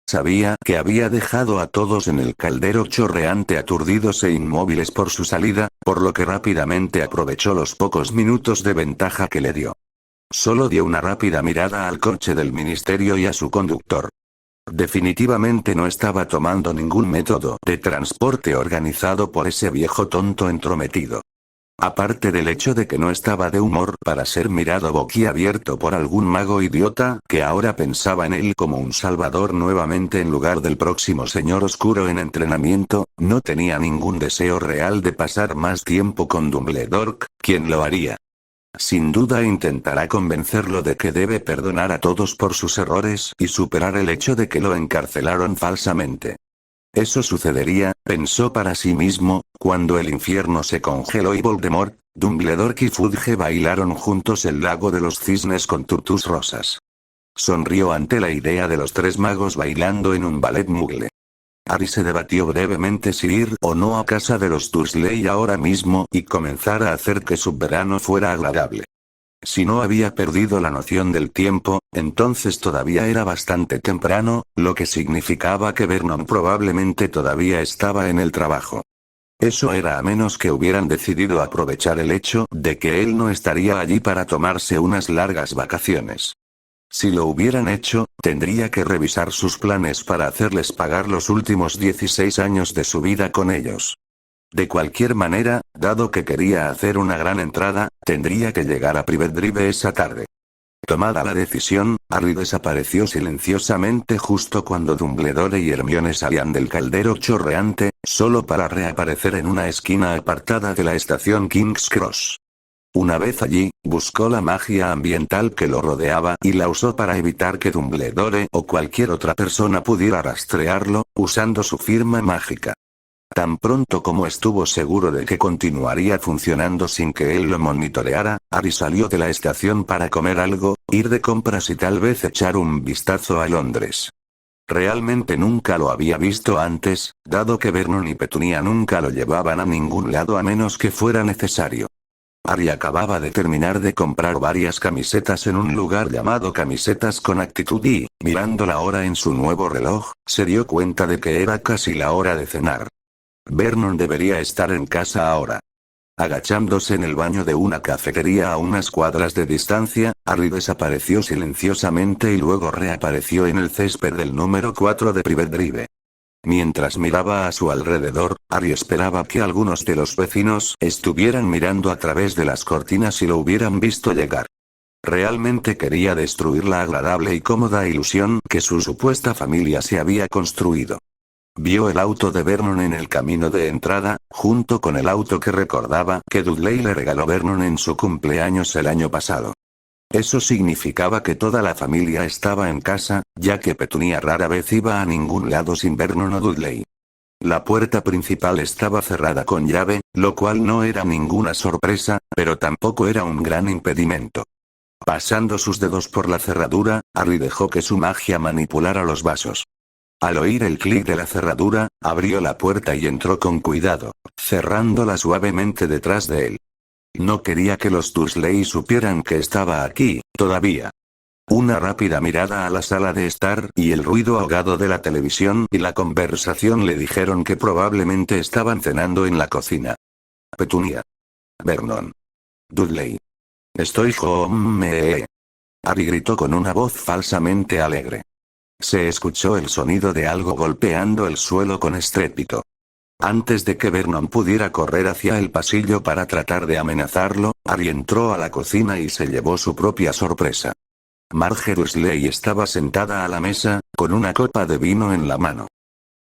Sabía que había dejado a todos en el caldero chorreante aturdidos e inmóviles por su salida, por lo que rápidamente aprovechó los pocos minutos de ventaja que le dio. Solo dio una rápida mirada al coche del ministerio y a su conductor. Definitivamente no estaba tomando ningún método de transporte organizado por ese viejo tonto entrometido. Aparte del hecho de que no estaba de humor para ser mirado boquiabierto por algún mago idiota que ahora pensaba en él como un salvador nuevamente en lugar del próximo señor oscuro en entrenamiento, no tenía ningún deseo real de pasar más tiempo con Dumbledore, quien lo haría. Sin duda intentará convencerlo de que debe perdonar a todos por sus errores y superar el hecho de que lo encarcelaron falsamente. Eso sucedería, pensó para sí mismo, cuando el infierno se congeló y Voldemort, Dumbledore y Fudge bailaron juntos el lago de los cisnes con tutús rosas. Sonrió ante la idea de los tres magos bailando en un ballet mugle. Harry se debatió brevemente si ir o no a casa de los Dursley ahora mismo y comenzar a hacer que su verano fuera agradable. Si no había perdido la noción del tiempo, entonces todavía era bastante temprano, lo que significaba que Vernon probablemente todavía estaba en el trabajo. Eso era a menos que hubieran decidido aprovechar el hecho de que él no estaría allí para tomarse unas largas vacaciones. Si lo hubieran hecho, tendría que revisar sus planes para hacerles pagar los últimos 16 años de su vida con ellos. De cualquier manera, dado que quería hacer una gran entrada, tendría que llegar a Privet Drive esa tarde. Tomada la decisión, Harry desapareció silenciosamente justo cuando Dumbledore y Hermione salían del caldero chorreante, solo para reaparecer en una esquina apartada de la estación King's Cross. Una vez allí, buscó la magia ambiental que lo rodeaba y la usó para evitar que Dumbledore o cualquier otra persona pudiera rastrearlo, usando su firma mágica. Tan pronto como estuvo seguro de que continuaría funcionando sin que él lo monitoreara, Harry salió de la estación para comer algo, ir de compras y tal vez echar un vistazo a Londres. Realmente nunca lo había visto antes, dado que Vernon y Petunia nunca lo llevaban a ningún lado a menos que fuera necesario. Harry acababa de terminar de comprar varias camisetas en un lugar llamado Camisetas con Actitud y, mirando la hora en su nuevo reloj, se dio cuenta de que era casi la hora de cenar. Vernon debería estar en casa ahora. Agachándose en el baño de una cafetería a unas cuadras de distancia, Harry desapareció silenciosamente y luego reapareció en el césped del número 4 de Privet Drive. Mientras miraba a su alrededor, Harry esperaba que algunos de los vecinos estuvieran mirando a través de las cortinas y lo hubieran visto llegar. Realmente quería destruir la agradable y cómoda ilusión que su supuesta familia se había construido. Vio el auto de Vernon en el camino de entrada, junto con el auto que recordaba que Dudley le regaló Vernon en su cumpleaños el año pasado. Eso significaba que toda la familia estaba en casa, ya que Petunia rara vez iba a ningún lado sin Vernon o Dudley. La puerta principal estaba cerrada con llave, lo cual no era ninguna sorpresa, pero tampoco era un gran impedimento. Pasando sus dedos por la cerradura, Harry dejó que su magia manipulara los vasos. Al oír el clic de la cerradura, abrió la puerta y entró con cuidado, cerrándola suavemente detrás de él. No quería que los Dursley supieran que estaba aquí, todavía. Una rápida mirada a la sala de estar y el ruido ahogado de la televisión y la conversación le dijeron que probablemente estaban cenando en la cocina. Petunia. Vernon. Dudley. Estoy home. Harry gritó con una voz falsamente alegre. Se escuchó el sonido de algo golpeando el suelo con estrépito. Antes de que Vernon pudiera correr hacia el pasillo para tratar de amenazarlo, Harry entró a la cocina y se llevó su propia sorpresa. Marge Dursley estaba sentada a la mesa, con una copa de vino en la mano.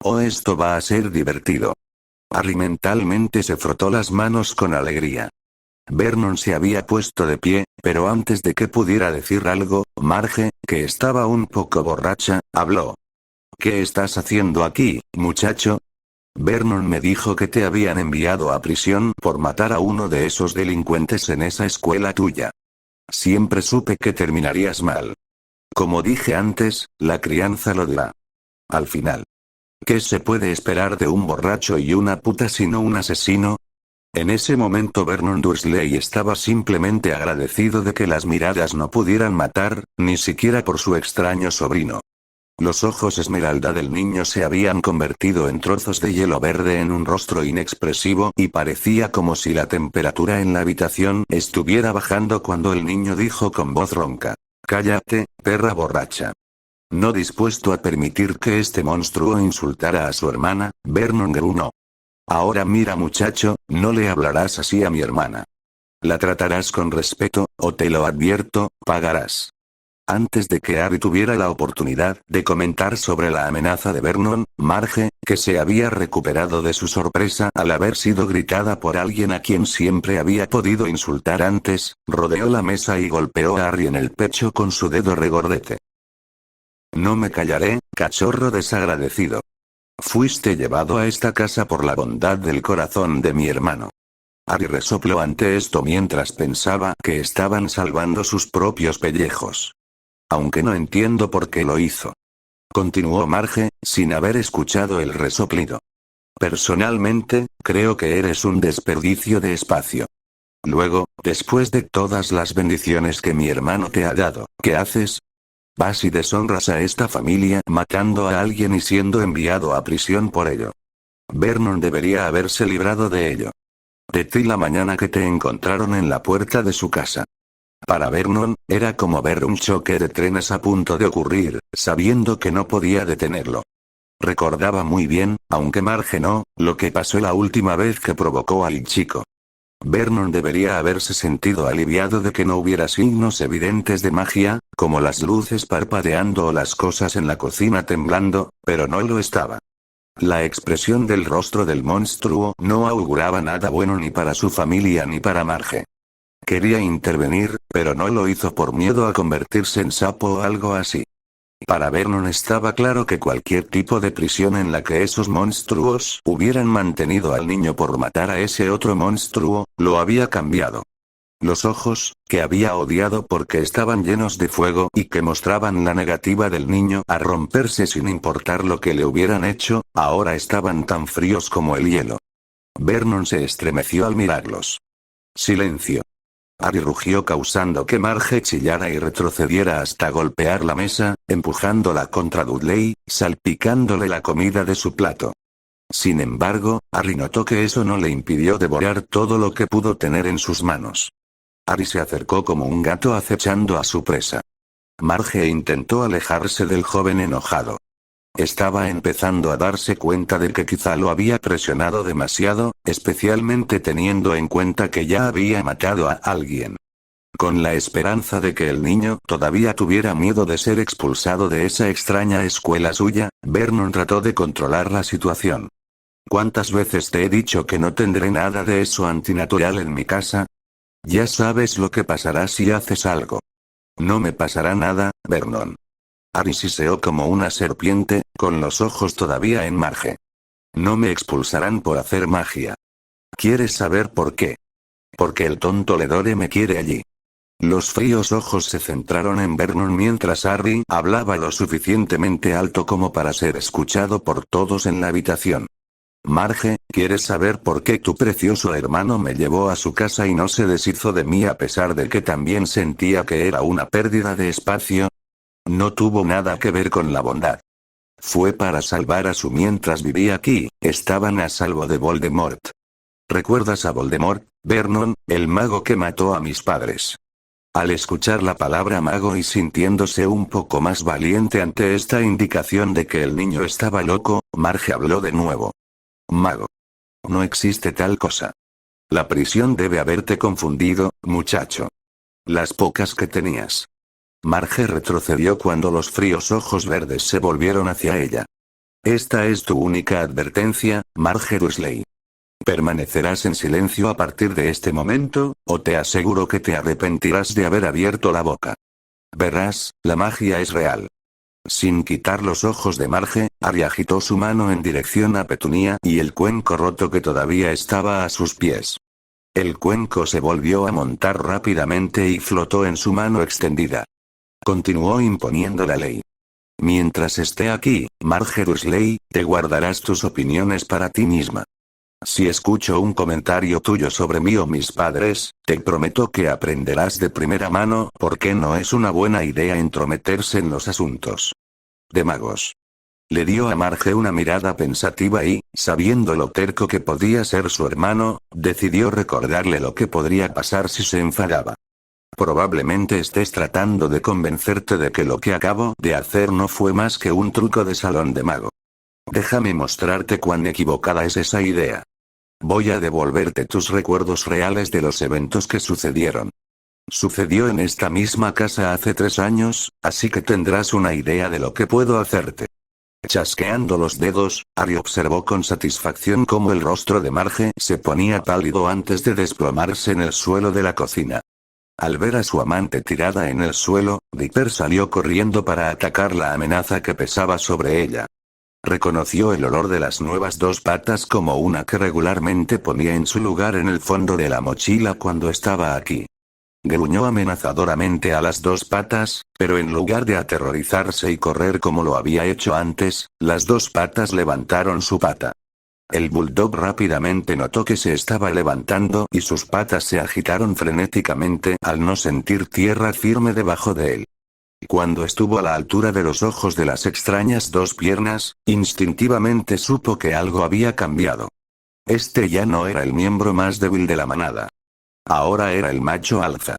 Oh, esto va a ser divertido. Harry mentalmente se frotó las manos con alegría. Vernon se había puesto de pie, pero antes de que pudiera decir algo, Marge, que estaba un poco borracha, habló. ¿Qué estás haciendo aquí, muchacho? Vernon me dijo que te habían enviado a prisión por matar a uno de esos delincuentes en esa escuela tuya. Siempre supe que terminarías mal. Como dije antes, la crianza lo dirá. Al final. ¿Qué se puede esperar de un borracho y una puta sino un asesino? En ese momento Vernon Dursley estaba simplemente agradecido de que las miradas no pudieran matar, ni siquiera por su extraño sobrino. Los ojos esmeralda del niño se habían convertido en trozos de hielo verde en un rostro inexpresivo y parecía como si la temperatura en la habitación estuviera bajando cuando el niño dijo con voz ronca: «Cállate, perra borracha». No dispuesto a permitir que este monstruo insultara a su hermana, Vernon gruñó: «Ahora mira muchacho, no le hablarás así a mi hermana. La tratarás con respeto, o te lo advierto, pagarás». Antes de que Harry tuviera la oportunidad de comentar sobre la amenaza de Vernon, Marge, que se había recuperado de su sorpresa al haber sido gritada por alguien a quien siempre había podido insultar antes, rodeó la mesa y golpeó a Harry en el pecho con su dedo regordete. «No me callaré, cachorro desagradecido. Fuiste llevado a esta casa por la bondad del corazón de mi hermano». Harry resopló ante esto mientras pensaba que estaban salvando sus propios pellejos. «Aunque no entiendo por qué lo hizo», continuó Marge, sin haber escuchado el resoplido. «Personalmente, creo que eres un desperdicio de espacio. Luego, después de todas las bendiciones que mi hermano te ha dado, ¿qué haces? Vas y deshonras a esta familia matando a alguien y siendo enviado a prisión por ello. Vernon debería haberse librado de ello. De ti la mañana que te encontraron en la puerta de su casa. Para Vernon, era como ver un choque de trenes a punto de ocurrir, sabiendo que no podía detenerlo. Recordaba muy bien, aunque Marge no, lo que pasó la última vez que provocó al chico. Vernon debería haberse sentido aliviado de que no hubiera signos evidentes de magia, como las luces parpadeando o las cosas en la cocina temblando, pero no lo estaba. La expresión del rostro del monstruo no auguraba nada bueno ni para su familia ni para Marge. Quería intervenir, pero no lo hizo por miedo a convertirse en sapo o algo así. Para Vernon estaba claro que cualquier tipo de prisión en la que esos monstruos hubieran mantenido al niño por matar a ese otro monstruo, lo había cambiado. Los ojos, que había odiado porque estaban llenos de fuego y que mostraban la negativa del niño a romperse sin importar lo que le hubieran hecho, ahora estaban tan fríos como el hielo. Vernon se estremeció al mirarlos. «Silencio». Harry rugió causando que Marge chillara y retrocediera hasta golpear la mesa, empujándola contra Dudley, salpicándole la comida de su plato. Sin embargo, Harry notó que eso no le impidió devorar todo lo que pudo tener en sus manos. Harry se acercó como un gato acechando a su presa. Marge intentó alejarse del joven enojado. Estaba empezando a darse cuenta de que quizá lo había presionado demasiado, especialmente teniendo en cuenta que ya había matado a alguien. Con la esperanza de que el niño todavía tuviera miedo de ser expulsado de esa extraña escuela suya, Vernon trató de controlar la situación. «¿Cuántas veces te he dicho que no tendré nada de eso antinatural en mi casa? Ya sabes lo que pasará si haces algo». «No me pasará nada, Vernon». Harry siseó como una serpiente, con los ojos todavía en Marge. «No me expulsarán por hacer magia». «¿Quieres saber por qué?» «Porque el tonto Ledore me quiere allí». Los fríos ojos se centraron en Vernon mientras Harry hablaba lo suficientemente alto como para ser escuchado por todos en la habitación. «Marge, ¿quieres saber por qué tu precioso hermano me llevó a su casa y no se deshizo de mí a pesar de que también sentía que era una pérdida de espacio? No tuvo nada que ver con la bondad. Fue para salvar a su mientras vivía aquí, estaban a salvo de Voldemort. ¿Recuerdas a Voldemort, Vernon, el mago que mató a mis padres?» Al escuchar la palabra mago y sintiéndose un poco más valiente ante esta indicación de que el niño estaba loco, Marge habló de nuevo. «Mago. No existe tal cosa. La prisión debe haberte confundido, muchacho. Las pocas que tenías». Marge retrocedió cuando los fríos ojos verdes se volvieron hacia ella. «Esta es tu única advertencia, Marge Dursley. Permanecerás en silencio a partir de este momento, o te aseguro que te arrepentirás de haber abierto la boca. Verás, la magia es real». Sin quitar los ojos de Marge, Harry agitó su mano en dirección a Petunia y el cuenco roto que todavía estaba a sus pies. El cuenco se volvió a montar rápidamente y flotó en su mano extendida. Continuó imponiendo la ley. «Mientras esté aquí, Marge Dursley, te guardarás tus opiniones para ti misma. Si escucho un comentario tuyo sobre mí o mis padres, te prometo que aprenderás de primera mano por qué no es una buena idea entrometerse en los asuntos». de magos. Le dio a Marge una mirada pensativa y, sabiendo lo terco que podía ser su hermano, decidió recordarle lo que podría pasar si se enfadaba. Probablemente estés tratando de convencerte de que lo que acabo de hacer no fue más que un truco de salón de mago. Déjame mostrarte cuán equivocada es esa idea. Voy a devolverte tus recuerdos reales de los eventos que sucedieron. Sucedió en esta misma casa hace 3 años, así que tendrás una idea de lo que puedo hacerte. Chasqueando los dedos, Ari observó con satisfacción cómo el rostro de Marge se ponía pálido antes de desplomarse en el suelo de la cocina. Al ver a su amante tirada en el suelo, Dipper salió corriendo para atacar la amenaza que pesaba sobre ella. Reconoció el olor de las nuevas 2 patas como una que regularmente ponía en su lugar en el fondo de la mochila cuando estaba aquí. Gruñó amenazadoramente a las 2 patas, pero en lugar de aterrorizarse y correr como lo había hecho antes, las 2 patas levantaron su pata. El bulldog rápidamente notó que se estaba levantando y sus patas se agitaron frenéticamente al no sentir tierra firme debajo de él. Cuando estuvo a la altura de los ojos de las extrañas 2 piernas, instintivamente supo que algo había cambiado. Este ya no era el miembro más débil de la manada. Ahora era el macho alfa.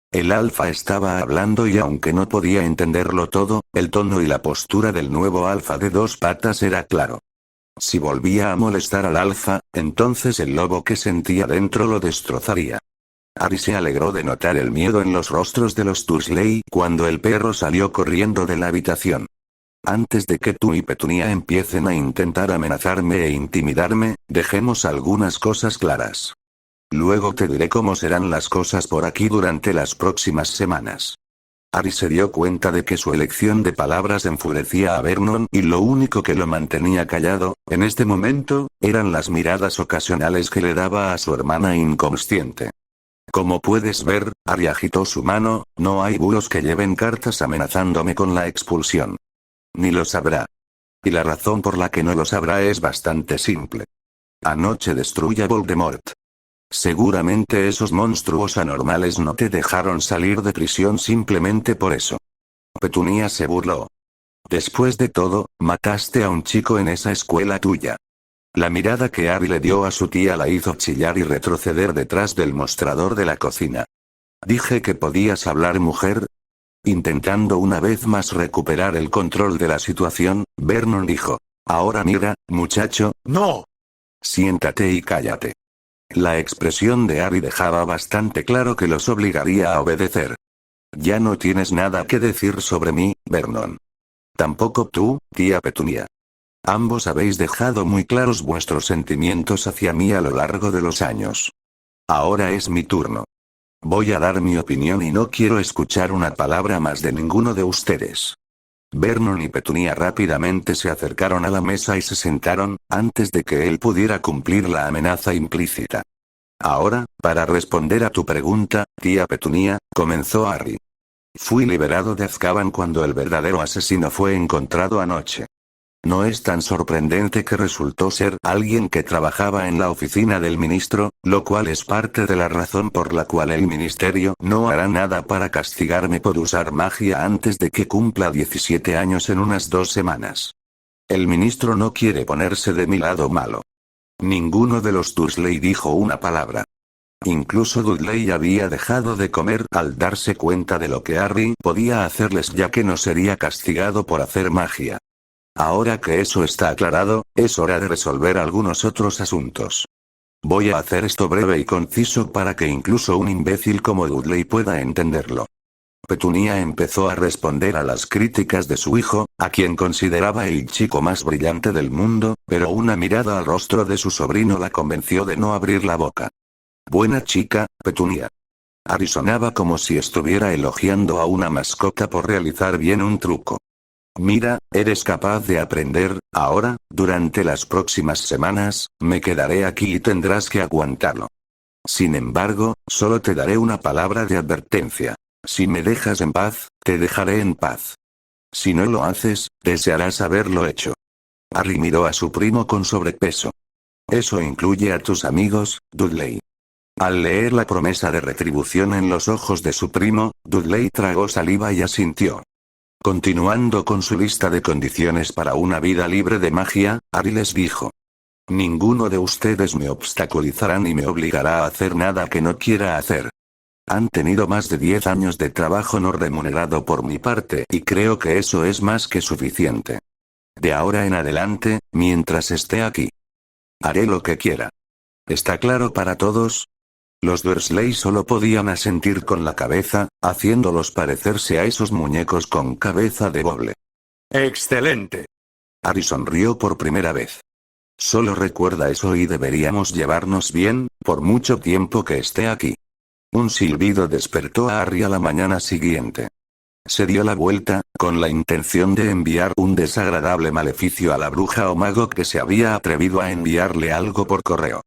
El alfa estaba hablando y aunque no podía entenderlo todo, el tono y la postura del nuevo alfa de 2 patas era claro. Si volvía a molestar al alfa, entonces el lobo que sentía dentro lo destrozaría. Ari se alegró de notar el miedo en los rostros de los Dursley cuando el perro salió corriendo de la habitación. Antes de que tú y Petunia empiecen a intentar amenazarme e intimidarme, dejemos algunas cosas claras. Luego te diré cómo serán las cosas por aquí durante las próximas semanas. Ari se dio cuenta de que su elección de palabras enfurecía a Vernon y lo único que lo mantenía callado, en este momento, eran las miradas ocasionales que le daba a su hermana inconsciente. Como puedes ver, Ari agitó su mano, no hay búhos que lleven cartas amenazándome con la expulsión. Ni lo sabrá. Y la razón por la que no lo sabrá es bastante simple. Anoche destruí a Voldemort. Seguramente esos monstruos anormales no te dejaron salir de prisión simplemente por eso. Petunia se burló. Después de todo, mataste a un chico en esa escuela tuya. La mirada que Ari le dio a su tía la hizo chillar y retroceder detrás del mostrador de la cocina. Dije que podías hablar, mujer. Intentando una vez más recuperar el control de la situación, Vernon dijo. Ahora mira, muchacho. ¡No! Siéntate y cállate. La expresión de Ari dejaba bastante claro que los obligaría a obedecer. Ya no tienes nada que decir sobre mí, Vernon. Tampoco tú, tía Petunia. Ambos habéis dejado muy claros vuestros sentimientos hacia mí a lo largo de los años. Ahora es mi turno. Voy a dar mi opinión y no quiero escuchar una palabra más de ninguno de ustedes. Vernon y Petunia rápidamente se acercaron a la mesa y se sentaron, antes de que él pudiera cumplir la amenaza implícita. Ahora, para responder a tu pregunta, tía Petunia, comenzó Harry. Fui liberado de Azkaban cuando el verdadero asesino fue encontrado anoche. No es tan sorprendente que resultó ser alguien que trabajaba en la oficina del ministro, lo cual es parte de la razón por la cual el ministerio no hará nada para castigarme por usar magia antes de que cumpla 17 años en unas 2 semanas. El ministro no quiere ponerse de mi lado malo. Ninguno de los Dursley dijo una palabra. Incluso Dudley había dejado de comer al darse cuenta de lo que Harry podía hacerles ya que no sería castigado por hacer magia. Ahora que eso está aclarado, es hora de resolver algunos otros asuntos. Voy a hacer esto breve y conciso para que incluso un imbécil como Dudley pueda entenderlo. Petunia empezó a responder a las críticas de su hijo, a quien consideraba el chico más brillante del mundo, pero una mirada al rostro de su sobrino la convenció de no abrir la boca. Buena chica, Petunia. Harry sonaba como si estuviera elogiando a una mascota por realizar bien un truco. Mira, eres capaz de aprender, ahora, durante las próximas semanas, me quedaré aquí y tendrás que aguantarlo. Sin embargo, solo te daré una palabra de advertencia. Si me dejas en paz, te dejaré en paz. Si no lo haces, desearás haberlo hecho. Harry miró a su primo con sobrepeso. Eso incluye a tus amigos, Dudley. Al leer la promesa de retribución en los ojos de su primo, Dudley tragó saliva y asintió. Continuando con su lista de condiciones para una vida libre de magia, Ari les dijo. Ninguno de ustedes me obstaculizará ni me obligará a hacer nada que no quiera hacer. Han tenido más de 10 años de trabajo no remunerado por mi parte y creo que eso es más que suficiente. De ahora en adelante, mientras esté aquí, haré lo que quiera. ¿Está claro para todos? Los Dursley solo podían asentir con la cabeza, haciéndolos parecerse a esos muñecos con cabeza de boble. ¡Excelente! Harry sonrió por primera vez. Solo recuerda eso y deberíamos llevarnos bien, por mucho tiempo que esté aquí. Un silbido despertó a Harry a la mañana siguiente. Se dio la vuelta, con la intención de enviar un desagradable maleficio a la bruja o mago que se había atrevido a enviarle algo por correo.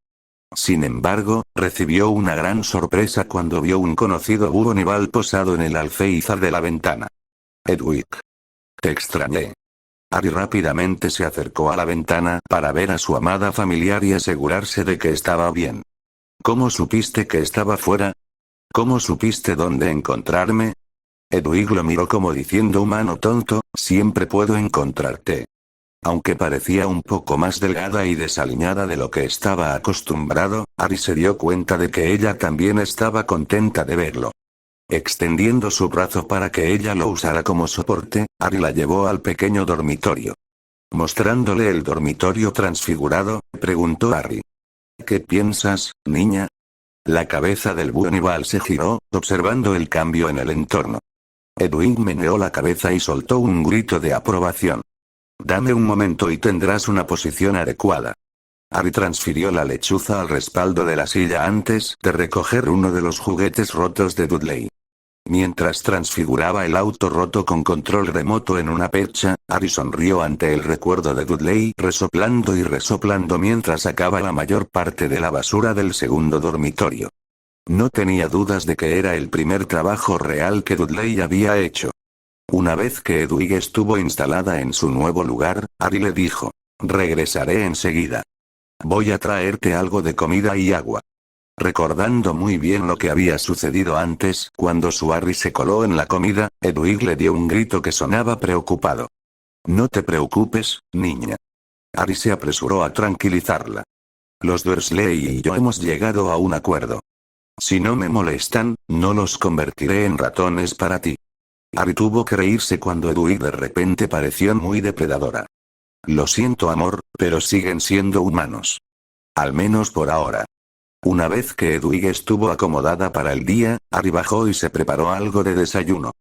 Sin embargo, recibió una gran sorpresa cuando vio un conocido búho nival posado en el alféizar de la ventana. Edwig. Te extrañé. Harry rápidamente se acercó a la ventana para ver a su amada familiar y asegurarse de que estaba bien. ¿Cómo supiste que estaba fuera? ¿Cómo supiste dónde encontrarme? Edwig lo miró como diciendo humano tonto, siempre puedo encontrarte. Aunque parecía un poco más delgada y desaliñada de lo que estaba acostumbrado, Harry se dio cuenta de que ella también estaba contenta de verlo. Extendiendo su brazo para que ella lo usara como soporte, Harry la llevó al pequeño dormitorio. Mostrándole el dormitorio transfigurado, preguntó Harry. ¿Qué piensas, niña? La cabeza del búho nival se giró, observando el cambio en el entorno. Edwin meneó la cabeza y soltó un grito de aprobación. Dame un momento y tendrás una posición adecuada. Harry transfirió la lechuza al respaldo de la silla antes de recoger uno de los juguetes rotos de Dudley. Mientras transfiguraba el auto roto con control remoto en una percha, Harry sonrió ante el recuerdo de Dudley, resoplando y resoplando mientras sacaba la mayor parte de la basura del segundo dormitorio. No tenía dudas de que era el primer trabajo real que Dudley había hecho. Una vez que Edwig estuvo instalada en su nuevo lugar, Harry le dijo, regresaré enseguida. Voy a traerte algo de comida y agua. Recordando muy bien lo que había sucedido antes, cuando su Harry se coló en la comida, Edwig le dio un grito que sonaba preocupado. No te preocupes, niña. Harry se apresuró a tranquilizarla. Los Dursley y yo hemos llegado a un acuerdo. Si no me molestan, no los convertiré en ratones para ti. Harry tuvo que reírse cuando Edwig de repente pareció muy depredadora. Lo siento amor, pero siguen siendo humanos. Al menos por ahora. Una vez que Edwig estuvo acomodada para el día, Harry bajó y se preparó algo de desayuno.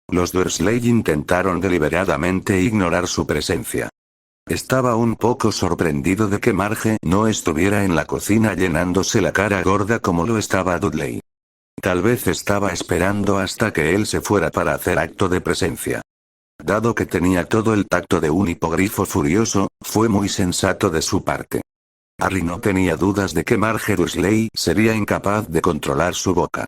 Los Dursley intentaron deliberadamente ignorar su presencia. Estaba un poco sorprendido de que Marge no estuviera en la cocina llenándose la cara gorda como lo estaba Dudley. Tal vez estaba esperando hasta que él se fuera para hacer acto de presencia. Dado que tenía todo el tacto de un hipogrifo furioso, fue muy sensato de su parte. Harry no tenía dudas de que Marge Dursley sería incapaz de controlar su boca.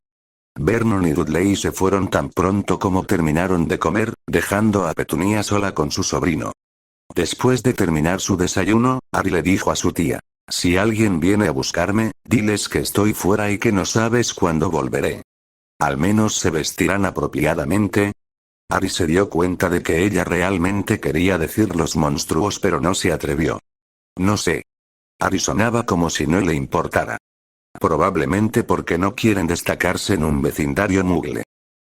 Vernon y Dudley se fueron tan pronto como terminaron de comer, dejando a Petunia sola con su sobrino. Después de terminar su desayuno, Harry le dijo a su tía, si alguien viene a buscarme, diles que estoy fuera y que no sabes cuándo volveré. Al menos se vestirán apropiadamente. Harry se dio cuenta de que ella realmente quería decir los monstruos pero no se atrevió. No sé. Harry sonaba como si no le importara. Probablemente porque no quieren destacarse en un vecindario mugle.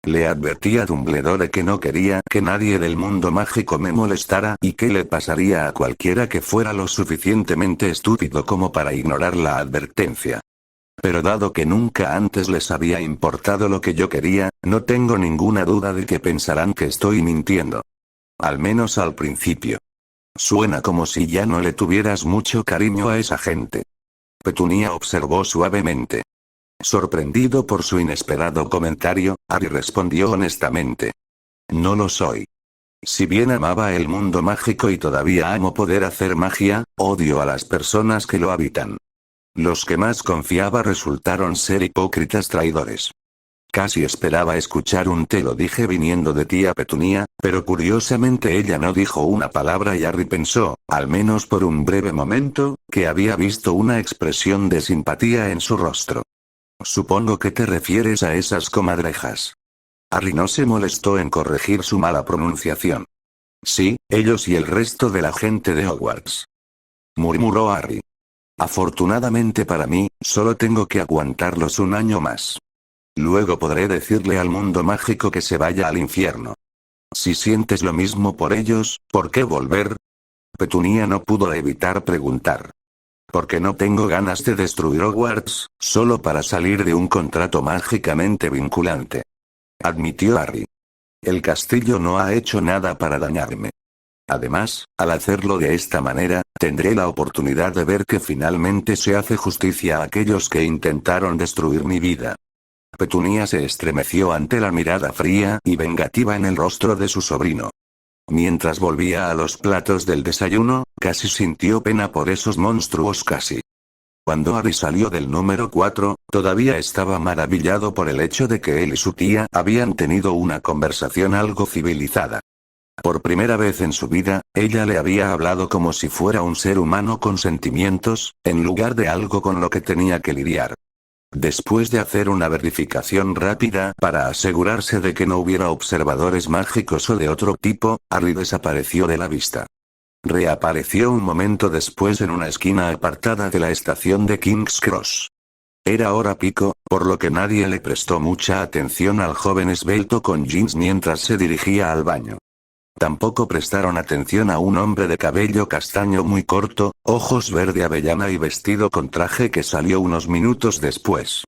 Le advertí a Dumbledore que no quería que nadie del mundo mágico me molestara y que le pasaría a cualquiera que fuera lo suficientemente estúpido como para ignorar la advertencia. Pero dado que nunca antes les había importado lo que yo quería, no tengo ninguna duda de que pensarán que estoy mintiendo. Al menos al principio. Suena como si ya no le tuvieras mucho cariño a esa gente. Petunia observó suavemente. Sorprendido por su inesperado comentario, Harry respondió honestamente. No lo soy. Si bien amaba el mundo mágico y todavía amo poder hacer magia, odio a las personas que lo habitan. Los que más confiaba resultaron ser hipócritas traidores. Casi esperaba escuchar un te lo dije viniendo de tía Petunia, pero curiosamente ella no dijo una palabra y Harry pensó, al menos por un breve momento, que había visto una expresión de simpatía en su rostro. Supongo que te refieres a esas comadrejas. Harry no se molestó en corregir su mala pronunciación. Sí, ellos y el resto de la gente de Hogwarts, murmuró Harry. Afortunadamente para mí, solo tengo que aguantarlos un año más. Luego podré decirle al mundo mágico que se vaya al infierno. Si sientes lo mismo por ellos, ¿por qué volver? Petunia no pudo evitar preguntar. Porque no tengo ganas de destruir Hogwarts, solo para salir de un contrato mágicamente vinculante, admitió Harry. El castillo no ha hecho nada para dañarme. Además, al hacerlo de esta manera, tendré la oportunidad de ver que finalmente se hace justicia a aquellos que intentaron destruir mi vida. Petunia se estremeció ante la mirada fría y vengativa en el rostro de su sobrino. Mientras volvía a los platos del desayuno, casi sintió pena por esos monstruos casi. Cuando Harry salió del número 4, todavía estaba maravillado por el hecho de que él y su tía habían tenido una conversación algo civilizada. Por primera vez en su vida, ella le había hablado como si fuera un ser humano con sentimientos, en lugar de algo con lo que tenía que lidiar. Después de hacer una verificación rápida para asegurarse de que no hubiera observadores mágicos o de otro tipo, Harry desapareció de la vista. Reapareció un momento después en una esquina apartada de la estación de King's Cross. Era hora pico, por lo que nadie le prestó mucha atención al joven esbelto con jeans mientras se dirigía al baño. Tampoco prestaron atención a un hombre de cabello castaño muy corto, ojos verde avellana y vestido con traje que salió unos minutos después.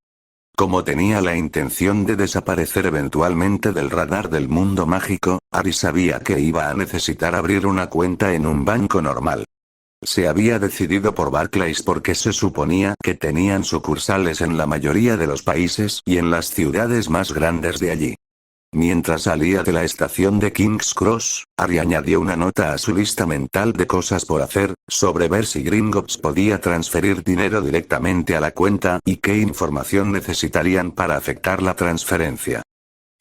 Como tenía la intención de desaparecer eventualmente del radar del mundo mágico, Harry sabía que iba a necesitar abrir una cuenta en un banco normal. Se había decidido por Barclays porque se suponía que tenían sucursales en la mayoría de los países y en las ciudades más grandes de allí. Mientras salía de la estación de King's Cross, Harry añadió una nota a su lista mental de cosas por hacer, sobre ver si Gringotts podía transferir dinero directamente a la cuenta y qué información necesitarían para afectar la transferencia.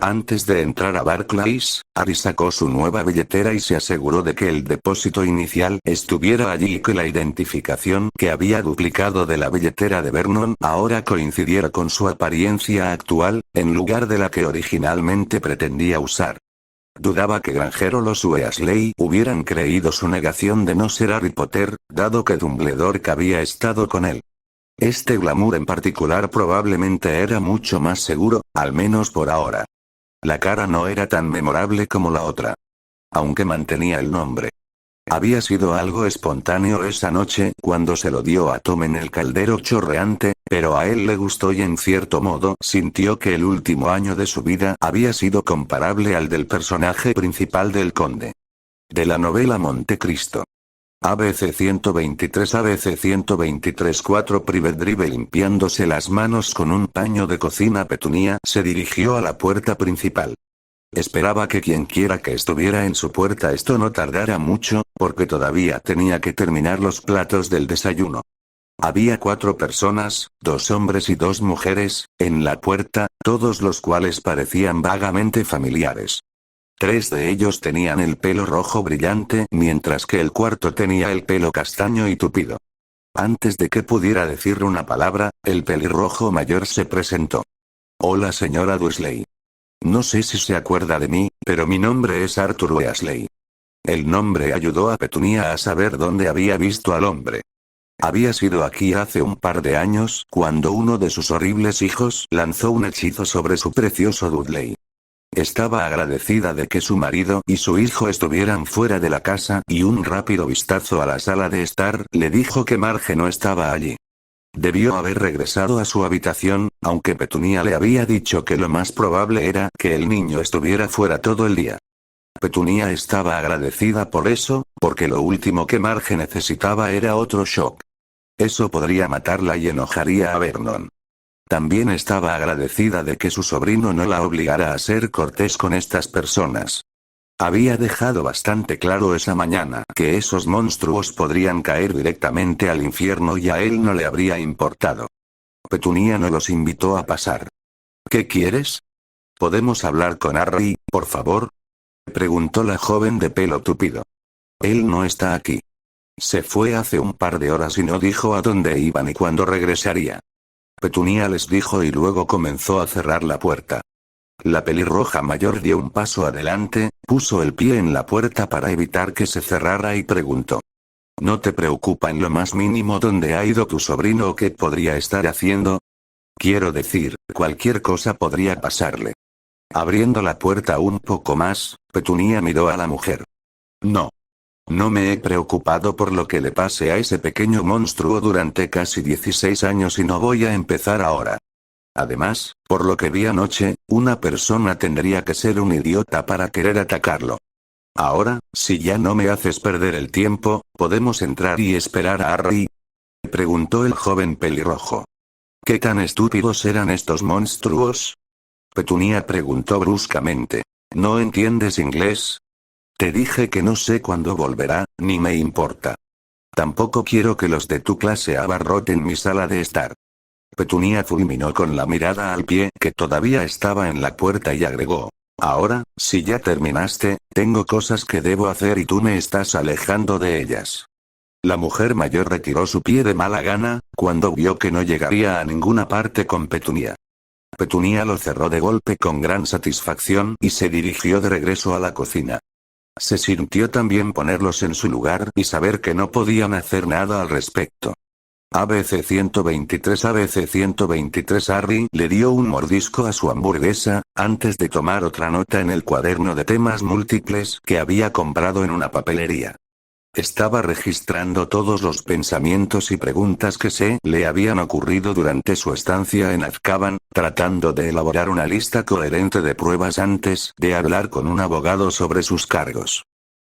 Antes de entrar a Barclays, Harry sacó su nueva billetera y se aseguró de que el depósito inicial estuviera allí y que la identificación que había duplicado de la billetera de Vernon ahora coincidiera con su apariencia actual, en lugar de la que originalmente pretendía usar. Dudaba que Granger o los Weasley hubieran creído su negación de no ser Harry Potter, dado que Dumbledore había estado con él. Este glamour en particular probablemente era mucho más seguro, al menos por ahora. La cara no era tan memorable como la otra. Aunque mantenía el nombre. Había sido algo espontáneo esa noche cuando se lo dio a Tom en el caldero chorreante, pero a él le gustó y en cierto modo sintió que el último año de su vida había sido comparable al del personaje principal del Conde. De la novela Montecristo. ABC 123 ABC 123 4 Private Drive. Limpiándose las manos con un paño de cocina, Petunia se dirigió a la puerta principal. Esperaba que quienquiera que estuviera en su puerta esto no tardara mucho, porque todavía tenía que terminar los platos del desayuno. Había 4 personas, 2 hombres y 2 mujeres, en la puerta, todos los cuales parecían vagamente familiares. 3 de ellos tenían el pelo rojo brillante, mientras que el cuarto tenía el pelo castaño y tupido. Antes de que pudiera decir una palabra, el pelirrojo mayor se presentó. Hola señora Dursley. No sé si se acuerda de mí, pero mi nombre es Arthur Weasley. El nombre ayudó a Petunia a saber dónde había visto al hombre. Había sido aquí hace un par de años, cuando uno de sus horribles hijos lanzó un hechizo sobre su precioso Dudley. Estaba agradecida de que su marido y su hijo estuvieran fuera de la casa y un rápido vistazo a la sala de estar le dijo que Marge no estaba allí. Debió haber regresado a su habitación, aunque Petunia le había dicho que lo más probable era que el niño estuviera fuera todo el día. Petunia estaba agradecida por eso, porque lo último que Marge necesitaba era otro shock. Eso podría matarla y enojaría a Vernon. También estaba agradecida de que su sobrino no la obligara a ser cortés con estas personas. Había dejado bastante claro esa mañana que esos monstruos podrían caer directamente al infierno y a él no le habría importado. Petunia no los invitó a pasar. ¿Qué quieres? ¿Podemos hablar con Harry, por favor? Preguntó la joven de pelo tupido. Él no está aquí. Se fue hace un par de horas y no dijo a dónde iba ni cuándo regresaría. Petunia les dijo y luego comenzó a cerrar la puerta. La pelirroja mayor dio un paso adelante, puso el pie en la puerta para evitar que se cerrara y preguntó. ¿No te preocupa en lo más mínimo dónde ha ido tu sobrino o qué podría estar haciendo? Quiero decir, cualquier cosa podría pasarle. Abriendo la puerta un poco más, Petunia miró a la mujer. No. No me he preocupado por lo que le pase a ese pequeño monstruo durante casi 16 años y no voy a empezar ahora. Además, por lo que vi anoche, una persona tendría que ser un idiota para querer atacarlo. Ahora, si ya no me haces perder el tiempo, ¿podemos entrar y esperar a Harry? Preguntó el joven pelirrojo. ¿Qué tan estúpidos eran estos monstruos? Petunia preguntó bruscamente. ¿No entiendes inglés? Te dije que no sé cuándo volverá, ni me importa. Tampoco quiero que los de tu clase abarroten mi sala de estar. Petunia fulminó con la mirada al pie que todavía estaba en la puerta y agregó. Ahora, si ya terminaste, tengo cosas que debo hacer y tú me estás alejando de ellas. La mujer mayor retiró su pie de mala gana, cuando vio que no llegaría a ninguna parte con Petunia. Petunia lo cerró de golpe con gran satisfacción y se dirigió de regreso a la cocina. Se sintió también ponerlos en su lugar y saber que no podían hacer nada al respecto. ABC 123 ABC 123 Harry le dio un mordisco a su hamburguesa, antes de tomar otra nota en el cuaderno de temas múltiples que había comprado en una papelería. Estaba registrando todos los pensamientos y preguntas que se le habían ocurrido durante su estancia en Azkaban, tratando de elaborar una lista coherente de pruebas antes de hablar con un abogado sobre sus cargos.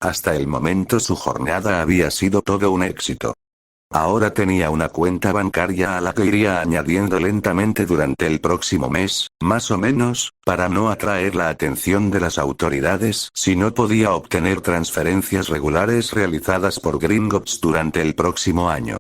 Hasta el momento su jornada había sido todo un éxito. Ahora tenía una cuenta bancaria a la que iría añadiendo lentamente durante el próximo mes, más o menos, para no atraer la atención de las autoridades si no podía obtener transferencias regulares realizadas por Gringotts durante el próximo año.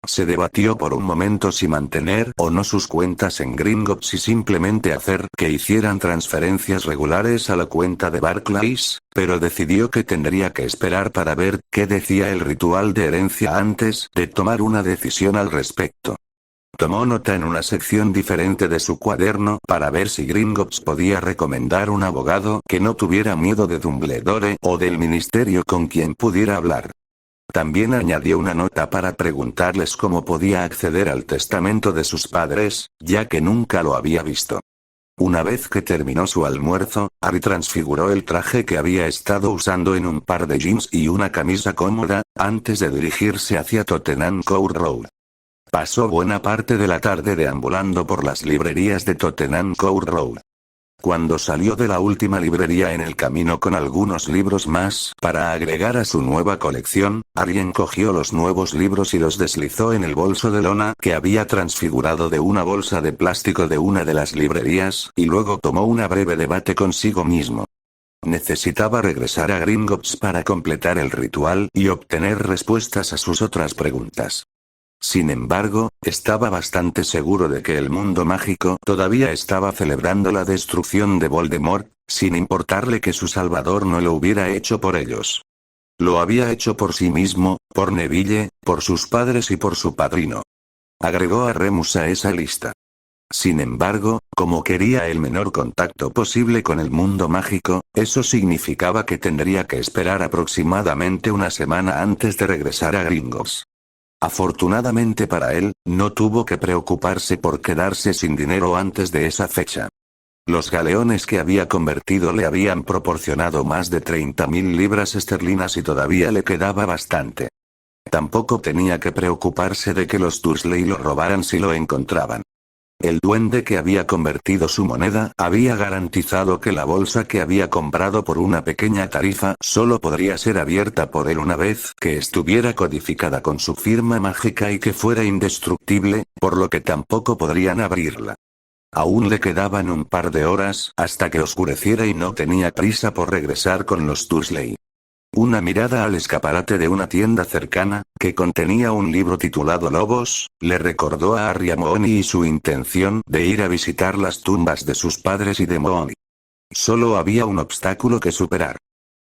Se debatió por un momento si mantener o no sus cuentas en Gringotts y simplemente hacer que hicieran transferencias regulares a la cuenta de Barclays, pero decidió que tendría que esperar para ver qué decía el ritual de herencia antes de tomar una decisión al respecto. Tomó nota en una sección diferente de su cuaderno para ver si Gringotts podía recomendar un abogado que no tuviera miedo de Dumbledore o del ministerio con quien pudiera hablar. También añadió una nota para preguntarles cómo podía acceder al testamento de sus padres, ya que nunca lo había visto. Una vez que terminó su almuerzo, Harry transfiguró el traje que había estado usando en un par de jeans y una camisa cómoda, antes de dirigirse hacia Tottenham Court Road. Pasó buena parte de la tarde deambulando por las librerías de Tottenham Court Road. Cuando salió de la última librería en el camino con algunos libros más para agregar a su nueva colección, Harry encogió los nuevos libros y los deslizó en el bolso de lona que había transfigurado de una bolsa de plástico de una de las librerías, y luego tomó una breve debate consigo mismo. Necesitaba regresar a Gringotts para completar el ritual y obtener respuestas a sus otras preguntas. Sin embargo, estaba bastante seguro de que el mundo mágico todavía estaba celebrando la destrucción de Voldemort, sin importarle que su salvador no lo hubiera hecho por ellos. Lo había hecho por sí mismo, por Neville, por sus padres y por su padrino. Agregó a Remus a esa lista. Sin embargo, como quería el menor contacto posible con el mundo mágico, eso significaba que tendría que esperar aproximadamente una semana antes de regresar a Gringotts. Afortunadamente para él, no tuvo que preocuparse por quedarse sin dinero antes de esa fecha. Los galeones que había convertido le habían proporcionado más de 30.000 libras esterlinas y todavía le quedaba bastante. Tampoco tenía que preocuparse de que los Dursley lo robaran si lo encontraban. El duende que había convertido su moneda había garantizado que la bolsa que había comprado por una pequeña tarifa solo podría ser abierta por él una vez que estuviera codificada con su firma mágica y que fuera indestructible, por lo que tampoco podrían abrirla. Aún le quedaban un par de horas hasta que oscureciera y no tenía prisa por regresar con los Dursley. Una mirada al escaparate de una tienda cercana, que contenía un libro titulado Lobos, le recordó a Harry a Moony y su intención de ir a visitar las tumbas de sus padres y de Moony. Solo había un obstáculo que superar.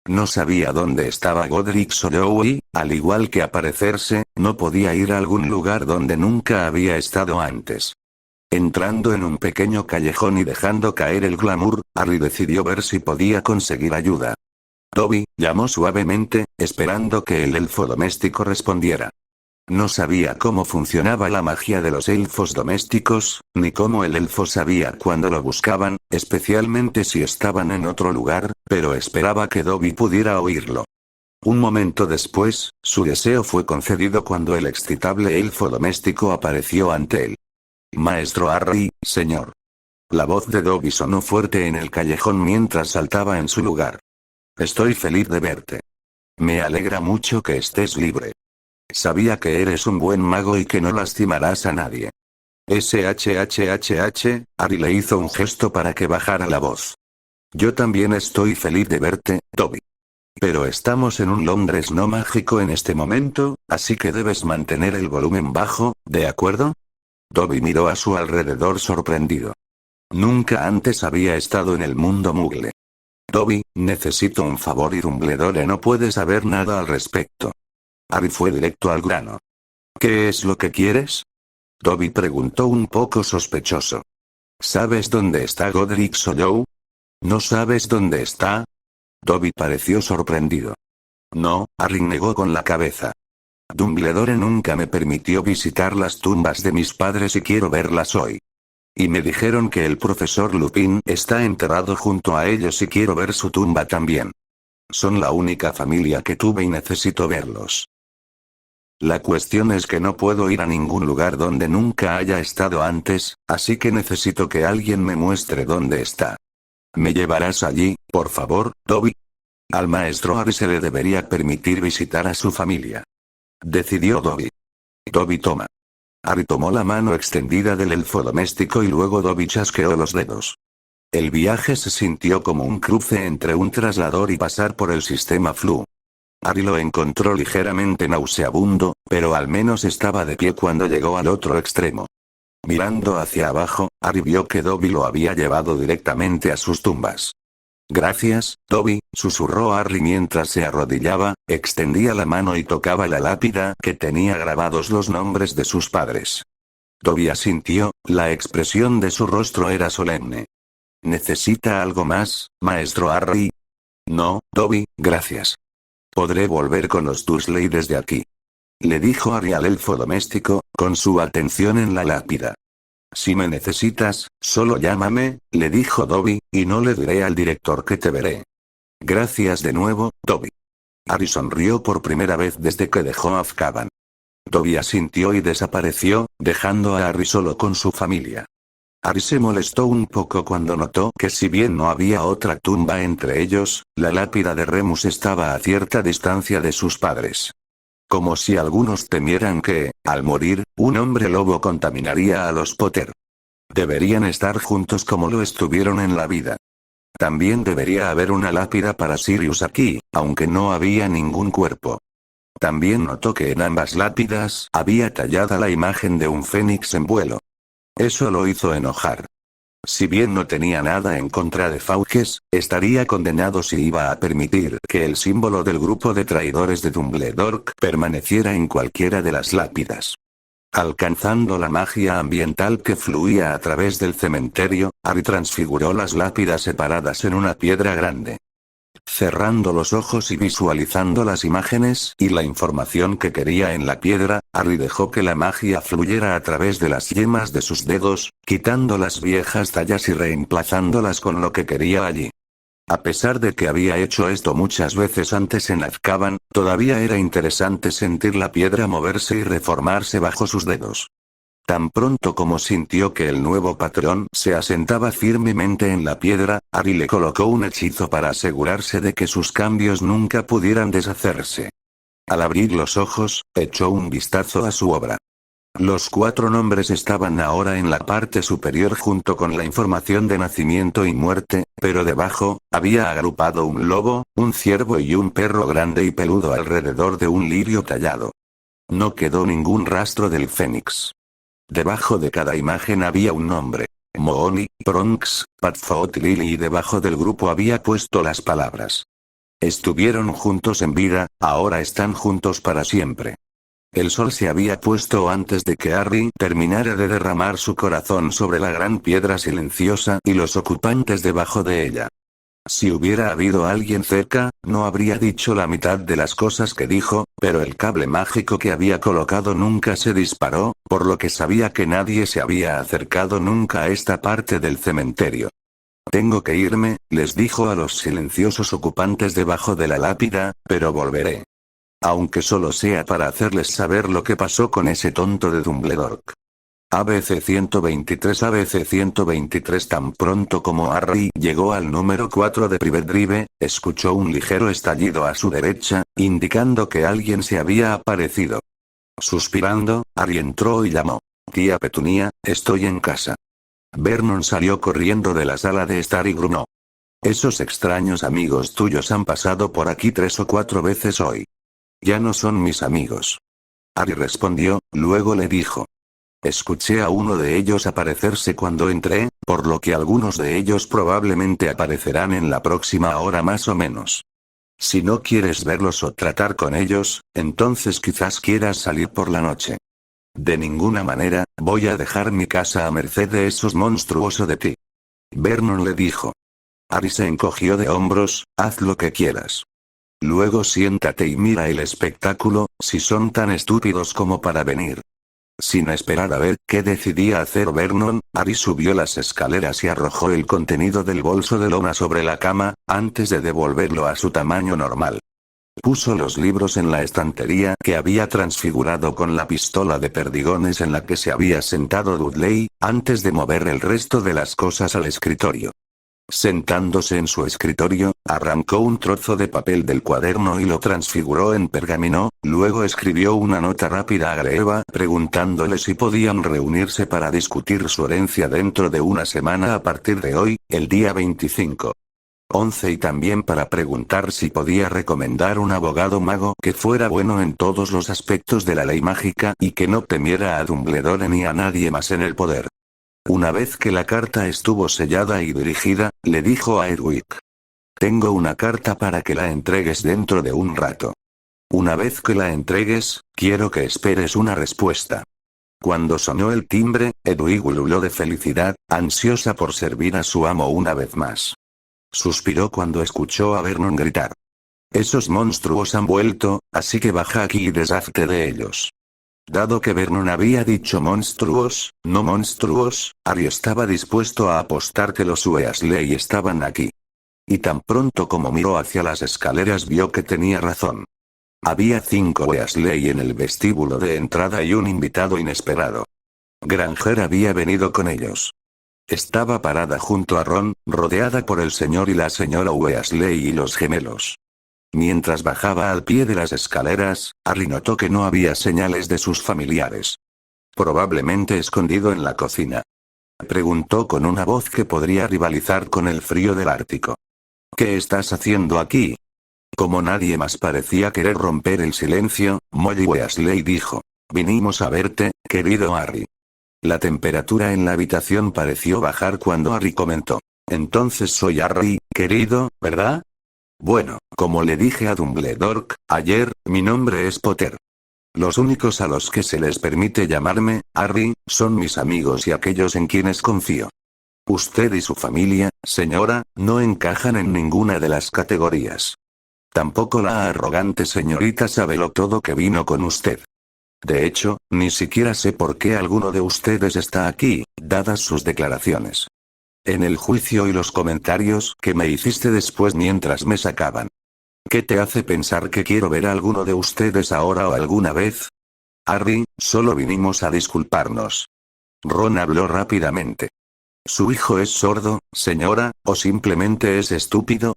No sabía dónde estaba Godric Hollow y, al igual que aparecerse, no podía ir a algún lugar donde nunca había estado antes. Entrando en un pequeño callejón y dejando caer el glamour, Harry decidió ver si podía conseguir ayuda. Dobby, llamó suavemente, esperando que el elfo doméstico respondiera. No sabía cómo funcionaba la magia de los elfos domésticos, ni cómo el elfo sabía cuándo lo buscaban, especialmente si estaban en otro lugar, pero esperaba que Dobby pudiera oírlo. Un momento después, su deseo fue concedido cuando el excitable elfo doméstico apareció ante él. Maestro Harry, señor. La voz de Dobby sonó fuerte en el callejón mientras saltaba en su lugar. Estoy feliz de verte. Me alegra mucho que estés libre. Sabía que eres un buen mago y que no lastimarás a nadie. SHHHH, Harry le hizo un gesto para que bajara la voz. Yo también estoy feliz de verte, Dobby. Pero estamos en un Londres no mágico en este momento, así que debes mantener el volumen bajo, ¿de acuerdo? Dobby miró a su alrededor sorprendido. Nunca antes había estado en el mundo Muggle. Dobby, necesito un favor y Dumbledore no puede saber nada al respecto. Harry fue directo al grano. ¿Qué es lo que quieres? Dobby preguntó un poco sospechoso. ¿Sabes dónde está Godric Hollow? ¿No sabes dónde está? Dobby pareció sorprendido. No, Harry negó con la cabeza. Dumbledore nunca me permitió visitar las tumbas de mis padres y quiero verlas hoy. Y me dijeron que el profesor Lupin está enterrado junto a ellos y quiero ver su tumba también. Son la única familia que tuve y necesito verlos. La cuestión es que no puedo ir a ningún lugar donde nunca haya estado antes, así que necesito que alguien me muestre dónde está. ¿Me llevarás allí, por favor, Dobby? Al maestro Harry se le debería permitir visitar a su familia. Decidió Dobby. Dobby toma. Harry tomó la mano extendida del elfo doméstico y luego Dobby chasqueó los dedos. El viaje se sintió como un cruce entre un traslador y pasar por el sistema Flu. Harry lo encontró ligeramente nauseabundo, pero al menos estaba de pie cuando llegó al otro extremo. Mirando hacia abajo, Harry vio que Dobby lo había llevado directamente a sus tumbas. Gracias, Dobby, susurró Harry mientras se arrodillaba, extendía la mano y tocaba la lápida que tenía grabados los nombres de sus padres. Dobby asintió, la expresión de su rostro era solemne. ¿Necesita algo más, maestro Harry? No, Dobby, gracias. Podré volver con los Dursley desde aquí. Le dijo Harry al elfo doméstico, con su atención en la lápida. Si me necesitas, solo llámame, le dijo Dobby, y no le diré al director que te veré. Gracias de nuevo, Dobby. Harry sonrió por primera vez desde que dejó Azkaban. Dobby asintió y desapareció, dejando a Harry solo con su familia. Harry se molestó un poco cuando notó que si bien no había otra tumba entre ellos, la lápida de Remus estaba a cierta distancia de sus padres. Como si algunos temieran que, al morir, un hombre lobo contaminaría a los Potter. Deberían estar juntos como lo estuvieron en la vida. También debería haber una lápida para Sirius aquí, aunque no había ningún cuerpo. También notó que en ambas lápidas había tallada la imagen de un fénix en vuelo. Eso lo hizo enojar. Si bien no tenía nada en contra de Fawkes, estaría condenado si iba a permitir que el símbolo del grupo de traidores de Dumbledore permaneciera en cualquiera de las lápidas. Alcanzando la magia ambiental que fluía a través del cementerio, Harry transfiguró las lápidas separadas en una piedra grande. Cerrando los ojos y visualizando las imágenes y la información que quería en la piedra, Harry dejó que la magia fluyera a través de las yemas de sus dedos, quitando las viejas tallas y reemplazándolas con lo que quería allí. A pesar de que había hecho esto muchas veces antes en Azkaban, todavía era interesante sentir la piedra moverse y reformarse bajo sus dedos. Tan pronto como sintió que el nuevo patrón se asentaba firmemente en la piedra, Harry le colocó un hechizo para asegurarse de que sus cambios nunca pudieran deshacerse. Al abrir los ojos, echó un vistazo a su obra. Los 4 nombres estaban ahora en la parte superior junto con la información de nacimiento y muerte, pero debajo, había agrupado un lobo, un ciervo y un perro grande y peludo alrededor de un lirio tallado. No quedó ningún rastro del fénix. Debajo de cada imagen había un nombre. Mooni, Bronx, Padfoot y Lily y debajo del grupo había puesto las palabras. Estuvieron juntos en vida, ahora están juntos para siempre. El sol se había puesto antes de que Harry terminara de derramar su corazón sobre la gran piedra silenciosa y los ocupantes debajo de ella. Si hubiera habido alguien cerca, no habría dicho la mitad de las cosas que dijo, pero el cable mágico que había colocado nunca se disparó, por lo que sabía que nadie se había acercado nunca a esta parte del cementerio. Tengo que irme, les dijo a los silenciosos ocupantes debajo de la lápida, pero volveré. Aunque solo sea para hacerles saber lo que pasó con ese tonto de Dumbledore. ABC 123 ABC 123 Tan pronto como Harry llegó al número 4 de Private Drive, escuchó un ligero estallido a su derecha, indicando que alguien se había aparecido. Suspirando, Harry entró y llamó. Tía Petunia, estoy en casa. Vernon salió corriendo de la sala de estar y gruñó. Esos extraños amigos tuyos han pasado por aquí 3 o 4 veces hoy. Ya no son mis amigos. Harry respondió, luego le dijo. Escuché a uno de ellos aparecerse cuando entré, por lo que algunos de ellos probablemente aparecerán en la próxima hora más o menos. Si no quieres verlos o tratar con ellos, entonces quizás quieras salir por la noche. De ninguna manera, voy a dejar mi casa a merced de esos monstruosos de ti. Vernon le dijo. Harry se encogió de hombros, haz lo que quieras. Luego siéntate y mira el espectáculo, si son tan estúpidos como para venir. Sin esperar a ver qué decidía hacer Vernon, Harry subió las escaleras y arrojó el contenido del bolso de lona sobre la cama, antes de devolverlo a su tamaño normal. Puso los libros en la estantería que había transfigurado con la pistola de perdigones en la que se había sentado Dudley, antes de mover el resto de las cosas al escritorio. Sentándose en su escritorio, arrancó un trozo de papel del cuaderno y lo transfiguró en pergamino, luego escribió una nota rápida a Greva preguntándole si podían reunirse para discutir su herencia dentro de una semana a partir de hoy, el día 25. 11 y también para preguntar si podía recomendar un abogado mago que fuera bueno en todos los aspectos de la ley mágica y que no temiera a Dumbledore ni a nadie más en el poder. Una vez que la carta estuvo sellada y dirigida, le dijo a Hedwig. Tengo una carta para que la entregues dentro de un rato. Una vez que la entregues, quiero que esperes una respuesta. Cuando sonó el timbre, Hedwig ululó de felicidad, ansiosa por servir a su amo una vez más. Suspiró cuando escuchó a Vernon gritar. Esos monstruos han vuelto, así que baja aquí y deshazte de ellos. Dado que Vernon había dicho monstruos, no monstruos, Harry estaba dispuesto a apostar que los Weasley estaban aquí. Y tan pronto como miró hacia las escaleras vio que tenía razón. Había 5 Weasley en el vestíbulo de entrada y un invitado inesperado. Granger había venido con ellos. Estaba parada junto a Ron, rodeada por el señor y la señora Weasley y los gemelos. Mientras bajaba al pie de las escaleras, Harry notó que no había señales de sus familiares. Probablemente escondido en la cocina. Preguntó con una voz que podría rivalizar con el frío del Ártico. ¿Qué estás haciendo aquí? Como nadie más parecía querer romper el silencio, Molly Weasley dijo. Vinimos a verte, querido Harry. La temperatura en la habitación pareció bajar cuando Harry comentó. Entonces soy Harry, querido, ¿verdad? Bueno, como le dije a Dumbledore ayer, mi nombre es Potter. Los únicos a los que se les permite llamarme Harry son mis amigos y aquellos en quienes confío. Usted y su familia, señora, no encajan en ninguna de las categorías. Tampoco la arrogante señorita Sabelotodo que vino con usted. De hecho, ni siquiera sé por qué alguno de ustedes está aquí, dadas sus declaraciones. En el juicio y los comentarios que me hiciste después mientras me sacaban. ¿Qué te hace pensar que quiero ver a alguno de ustedes ahora o alguna vez? Harry, solo vinimos a disculparnos. Ron habló rápidamente. ¿Su hijo es sordo, señora, o simplemente es estúpido?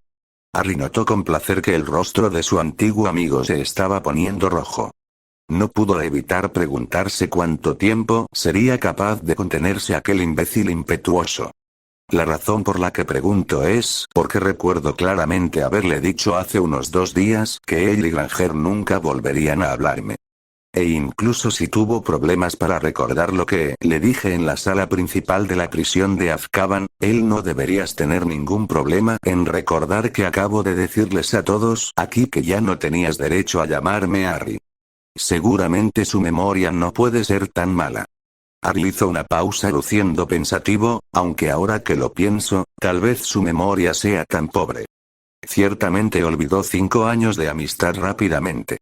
Harry notó con placer que el rostro de su antiguo amigo se estaba poniendo rojo. No pudo evitar preguntarse cuánto tiempo sería capaz de contenerse aquel imbécil impetuoso. La razón por la que pregunto es porque recuerdo claramente haberle dicho hace unos 2 días que él y Granger nunca volverían a hablarme. E incluso si tuvo problemas para recordar lo que le dije en la sala principal de la prisión de Azkaban, él no deberías tener ningún problema en recordar que acabo de decirles a todos aquí que ya no tenías derecho a llamarme Harry. Seguramente su memoria no puede ser tan mala. Harry hizo una pausa luciendo pensativo, aunque ahora que lo pienso, tal vez su memoria sea tan pobre. Ciertamente olvidó 5 años de amistad rápidamente,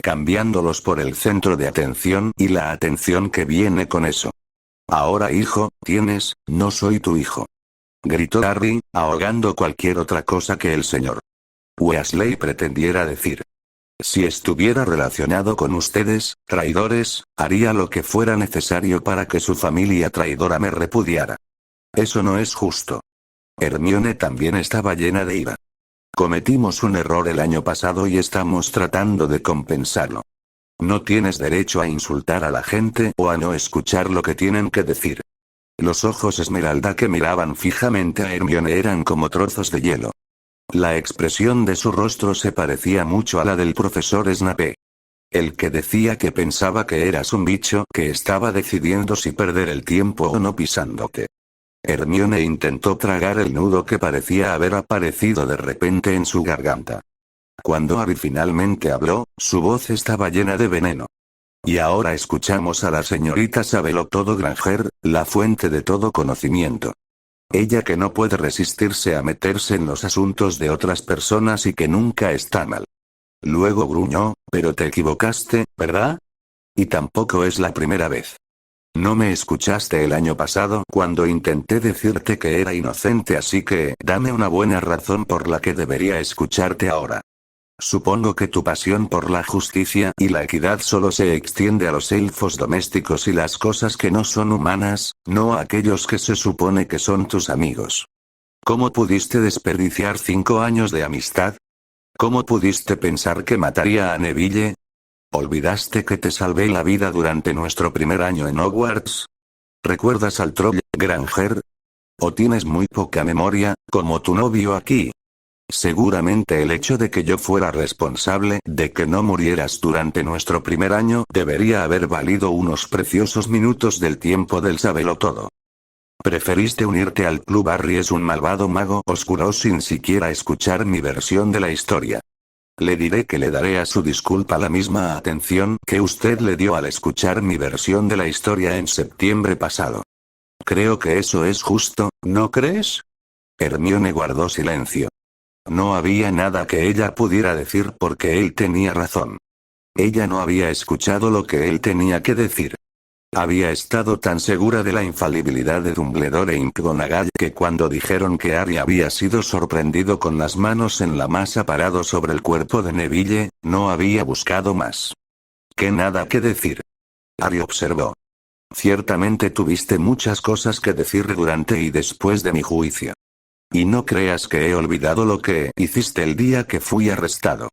cambiándolos por el centro de atención y la atención que viene con eso. Ahora hijo, no soy tu hijo. Gritó Harry, ahogando cualquier otra cosa que el señor Weasley pretendiera decir. Si estuviera relacionado con ustedes, traidores, haría lo que fuera necesario para que su familia traidora me repudiara. Eso no es justo. Hermione también estaba llena de ira. Cometimos un error el año pasado y estamos tratando de compensarlo. No tienes derecho a insultar a la gente o a no escuchar lo que tienen que decir. Los ojos esmeralda que miraban fijamente a Hermione eran como trozos de hielo. La expresión de su rostro se parecía mucho a la del profesor Snape. El que decía que pensaba que eras un bicho que estaba decidiendo si perder el tiempo o no pisándote. Hermione intentó tragar el nudo que parecía haber aparecido de repente en su garganta. Cuando Harry finalmente habló, su voz estaba llena de veneno. Y ahora escuchamos a la señorita Sabelotodo Granger, la fuente de todo conocimiento. Ella que no puede resistirse a meterse en los asuntos de otras personas y que nunca está mal. Luego gruñó, pero te equivocaste, ¿verdad? Y tampoco es la primera vez. No me escuchaste el año pasado cuando intenté decirte que era inocente, así que dame una buena razón por la que debería escucharte ahora. Supongo que tu pasión por la justicia y la equidad solo se extiende a los elfos domésticos y las cosas que no son humanas, no a aquellos que se supone que son tus amigos. ¿Cómo pudiste desperdiciar 5 años de amistad? ¿Cómo pudiste pensar que mataría a Neville? ¿Olvidaste que te salvé la vida durante nuestro primer año en Hogwarts? ¿Recuerdas al troll Granger? ¿O tienes muy poca memoria, como tu novio aquí? Seguramente el hecho de que yo fuera responsable de que no murieras durante nuestro primer año debería haber valido unos preciosos minutos del tiempo del Sabelotodo. Preferiste unirte al club. Harry es un malvado mago oscuro sin siquiera escuchar mi versión de la historia. Le diré que le daré a su disculpa la misma atención que usted le dio al escuchar mi versión de la historia en septiembre pasado. Creo que eso es justo, ¿no crees? Hermione guardó silencio. No había nada que ella pudiera decir porque él tenía razón. Ella no había escuchado lo que él tenía que decir. Había estado tan segura de la infalibilidad de Dumbledore e McGonagall que cuando dijeron que Harry había sido sorprendido con las manos en la masa parado sobre el cuerpo de Neville, no había buscado más. ¿Qué nada que decir? Harry observó. Ciertamente tuviste muchas cosas que decir durante y después de mi juicio. Y no creas que he olvidado lo que hiciste el día que fui arrestado.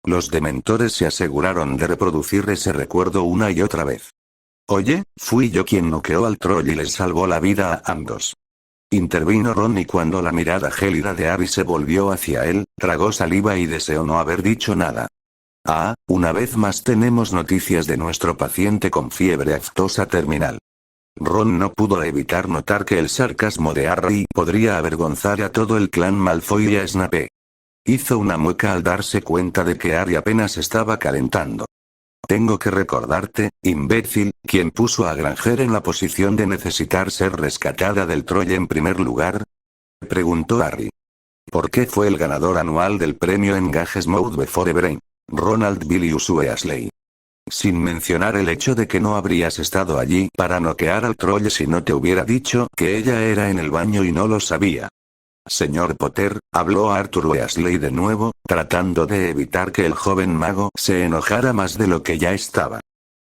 Los dementores se aseguraron de reproducir ese recuerdo una y otra vez. Oye, fui yo quien noqueó al troll y les salvó la vida a ambos. Intervino Ron y cuando la mirada gélida de Harry se volvió hacia él, tragó saliva y deseó no haber dicho nada. Ah, una vez más tenemos noticias de nuestro paciente con fiebre aftosa terminal. Ron no pudo evitar notar que el sarcasmo de Harry podría avergonzar a todo el clan Malfoy y a Snape. Hizo una mueca al darse cuenta de que Harry apenas estaba calentando. Tengo que recordarte, imbécil, ¿quién puso a Granger en la posición de necesitar ser rescatada del troll en primer lugar? Preguntó Harry. ¿Por qué fue el ganador anual del premio Engage Mode Before Brain? Ronald Bilius Weasley. Sin mencionar el hecho de que no habrías estado allí para noquear al troll si no te hubiera dicho que ella era en el baño y no lo sabía. Señor Potter, habló Arthur Weasley de nuevo, tratando de evitar que el joven mago se enojara más de lo que ya estaba.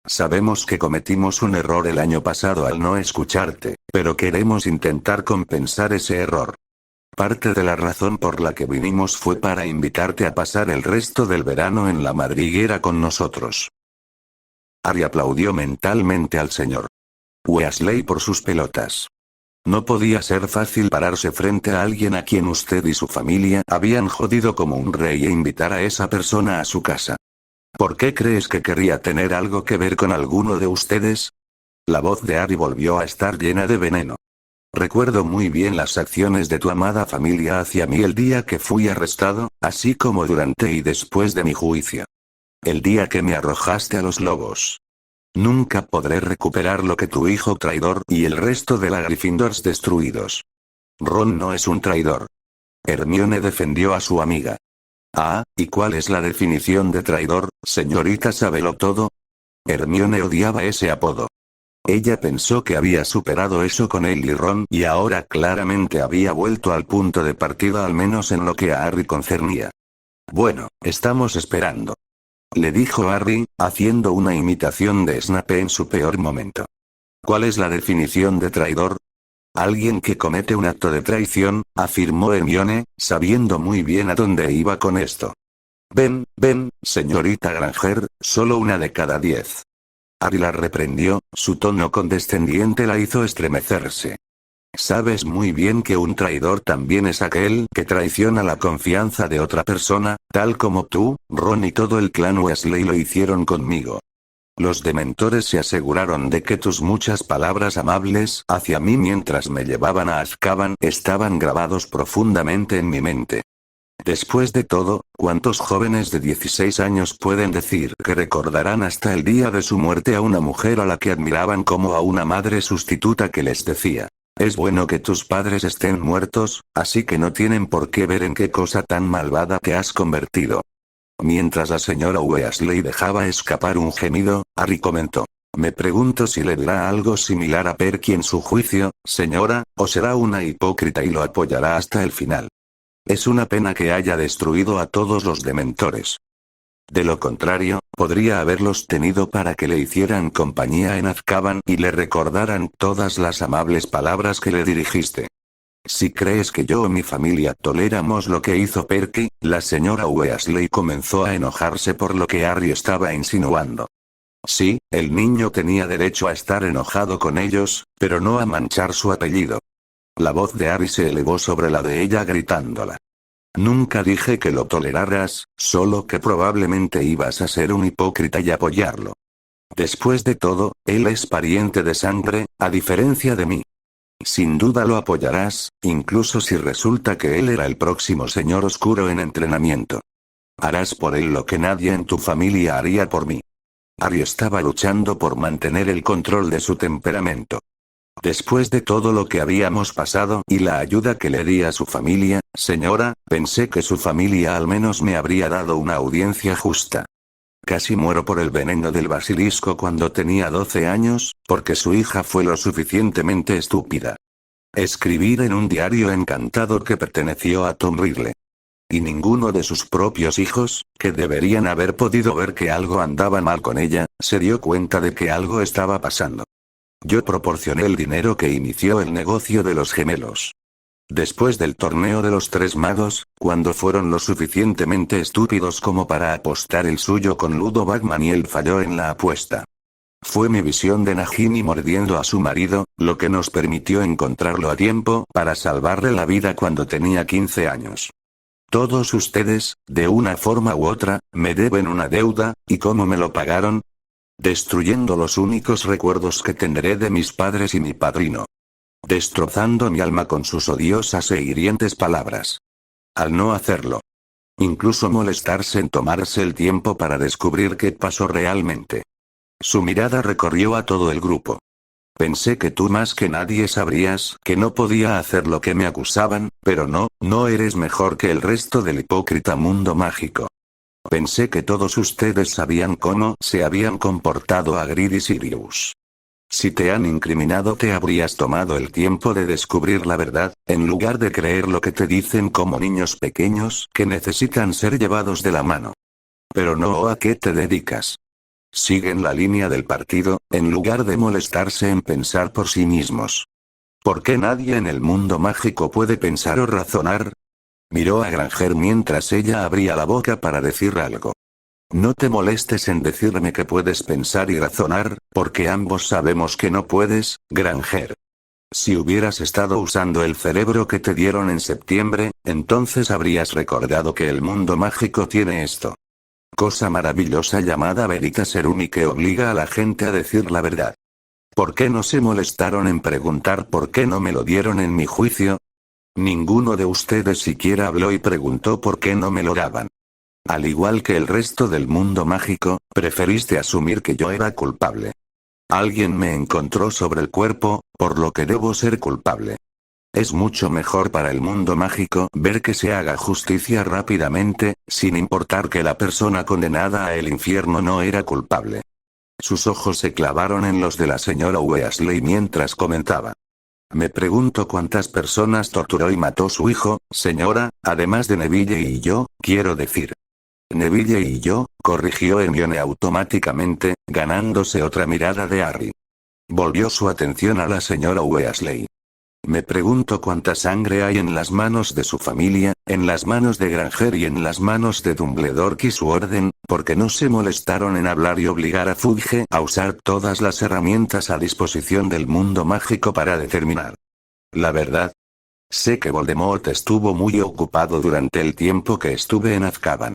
Sabemos que cometimos un error el año pasado al no escucharte, pero queremos intentar compensar ese error. Parte de la razón por la que vinimos fue para invitarte a pasar el resto del verano en la madriguera con nosotros. Harry aplaudió mentalmente al señor Weasley por sus pelotas. No podía ser fácil pararse frente a alguien a quien usted y su familia habían jodido como un rey e invitar a esa persona a su casa. ¿Por qué crees que querría tener algo que ver con alguno de ustedes? La voz de Harry volvió a estar llena de veneno. Recuerdo muy bien las acciones de tu amada familia hacia mí el día que fui arrestado, así como durante y después de mi juicio. El día que me arrojaste a los lobos. Nunca podré recuperar lo que tu hijo traidor y el resto de la Gryffindors destruidos. Ron no es un traidor. Hermione defendió a su amiga. Ah, ¿y cuál es la definición de traidor, señorita Sabelotodo? Hermione odiaba ese apodo. Ella pensó que había superado eso con él y Ron y ahora claramente había vuelto al punto de partida, al menos en lo que a Harry concernía. Bueno, estamos esperando. Le dijo Harry, haciendo una imitación de Snape en su peor momento. ¿Cuál es la definición de traidor? Alguien que comete un acto de traición, afirmó Hermione, sabiendo muy bien a dónde iba con esto. Ven, señorita Granger, solo una de cada 10. Harry la reprendió, su tono condescendiente la hizo estremecerse. Sabes muy bien que un traidor también es aquel que traiciona la confianza de otra persona, tal como tú, Ron y todo el clan Weasley lo hicieron conmigo. Los dementores se aseguraron de que tus muchas palabras amables hacia mí mientras me llevaban a Azkaban estaban grabados profundamente en mi mente. Después de todo, ¿cuántos jóvenes de 16 años pueden decir que recordarán hasta el día de su muerte a una mujer a la que admiraban como a una madre sustituta que les decía: es bueno que tus padres estén muertos, así que no tienen por qué ver en qué cosa tan malvada te has convertido? Mientras la señora Weasley dejaba escapar un gemido, Harry comentó: me pregunto si le dirá algo similar a Perky en su juicio, señora, o será una hipócrita y lo apoyará hasta el final. Es una pena que haya destruido a todos los dementores. De lo contrario, podría haberlos tenido para que le hicieran compañía en Azkaban y le recordaran todas las amables palabras que le dirigiste. Si crees que yo o mi familia toleramos lo que hizo Perky, la señora Weasley comenzó a enojarse por lo que Harry estaba insinuando. Sí, el niño tenía derecho a estar enojado con ellos, pero no a manchar su apellido. La voz de Harry se elevó sobre la de ella gritándola. Nunca dije que lo toleraras, solo que probablemente ibas a ser un hipócrita y apoyarlo. Después de todo, él es pariente de sangre, a diferencia de mí. Sin duda lo apoyarás, incluso si resulta que él era el próximo señor oscuro en entrenamiento. Harás por él lo que nadie en tu familia haría por mí. Harry estaba luchando por mantener el control de su temperamento. Después de todo lo que habíamos pasado y la ayuda que le di a su familia, señora, pensé que su familia al menos me habría dado una audiencia justa. Casi muero por el veneno del basilisco cuando tenía 12 años, porque su hija fue lo suficientemente estúpida. Escribir en un diario encantado que perteneció a Tom Riddle. Y ninguno de sus propios hijos, que deberían haber podido ver que algo andaba mal con ella, se dio cuenta de que algo estaba pasando. Yo proporcioné el dinero que inició el negocio de los gemelos. Después del torneo de los 3 magos, cuando fueron lo suficientemente estúpidos como para apostar el suyo con Ludo Bagman y él falló en la apuesta. Fue mi visión de Nagini mordiendo a su marido, lo que nos permitió encontrarlo a tiempo para salvarle la vida cuando tenía 15 años. Todos ustedes, de una forma u otra, me deben una deuda, ¿y cómo me lo pagaron? Destruyendo los únicos recuerdos que tendré de mis padres y mi padrino. Destrozando mi alma con sus odiosas e hirientes palabras. Al no hacerlo. Incluso molestarse en tomarse el tiempo para descubrir qué pasó realmente. Su mirada recorrió a todo el grupo. Pensé que tú más que nadie sabrías que no podía hacer lo que me acusaban, pero no eres mejor que el resto del hipócrita mundo mágico. Pensé que todos ustedes sabían cómo se habían comportado Hagrid y Sirius. Si te han incriminado te habrías tomado el tiempo de descubrir la verdad, en lugar de creer lo que te dicen como niños pequeños que necesitan ser llevados de la mano. Pero no, ¿a qué te dedicas? Siguen la línea del partido, en lugar de molestarse en pensar por sí mismos. ¿Por qué nadie en el mundo mágico puede pensar o razonar? Miró a Granger mientras ella abría la boca para decir algo. No te molestes en decirme que puedes pensar y razonar, porque ambos sabemos que no puedes, Granger. Si hubieras estado usando el cerebro que te dieron en septiembre, entonces habrías recordado que el mundo mágico tiene esto. Cosa maravillosa llamada Veritaserum y que obliga a la gente a decir la verdad. ¿Por qué no se molestaron en preguntar por qué no me lo dieron en mi juicio? Ninguno de ustedes siquiera habló y preguntó por qué no me lo daban. Al igual que el resto del mundo mágico, preferiste asumir que yo era culpable. Alguien me encontró sobre el cuerpo, por lo que debo ser culpable. Es mucho mejor para el mundo mágico ver que se haga justicia rápidamente, sin importar que la persona condenada a el infierno no era culpable. Sus ojos se clavaron en los de la señora Weasley mientras comentaba. Me pregunto cuántas personas torturó y mató su hijo, señora, además de Neville y yo, quiero decir. Neville y yo, corrigió Hermione automáticamente, ganándose otra mirada de Harry. Volvió su atención a la señora Weasley. Me pregunto cuánta sangre hay en las manos de su familia, en las manos de Granger y en las manos de Dumbledore y su orden, porque no se molestaron en hablar y obligar a Fudge a usar todas las herramientas a disposición del mundo mágico para determinar. La verdad. Sé que Voldemort estuvo muy ocupado durante el tiempo que estuve en Azkaban.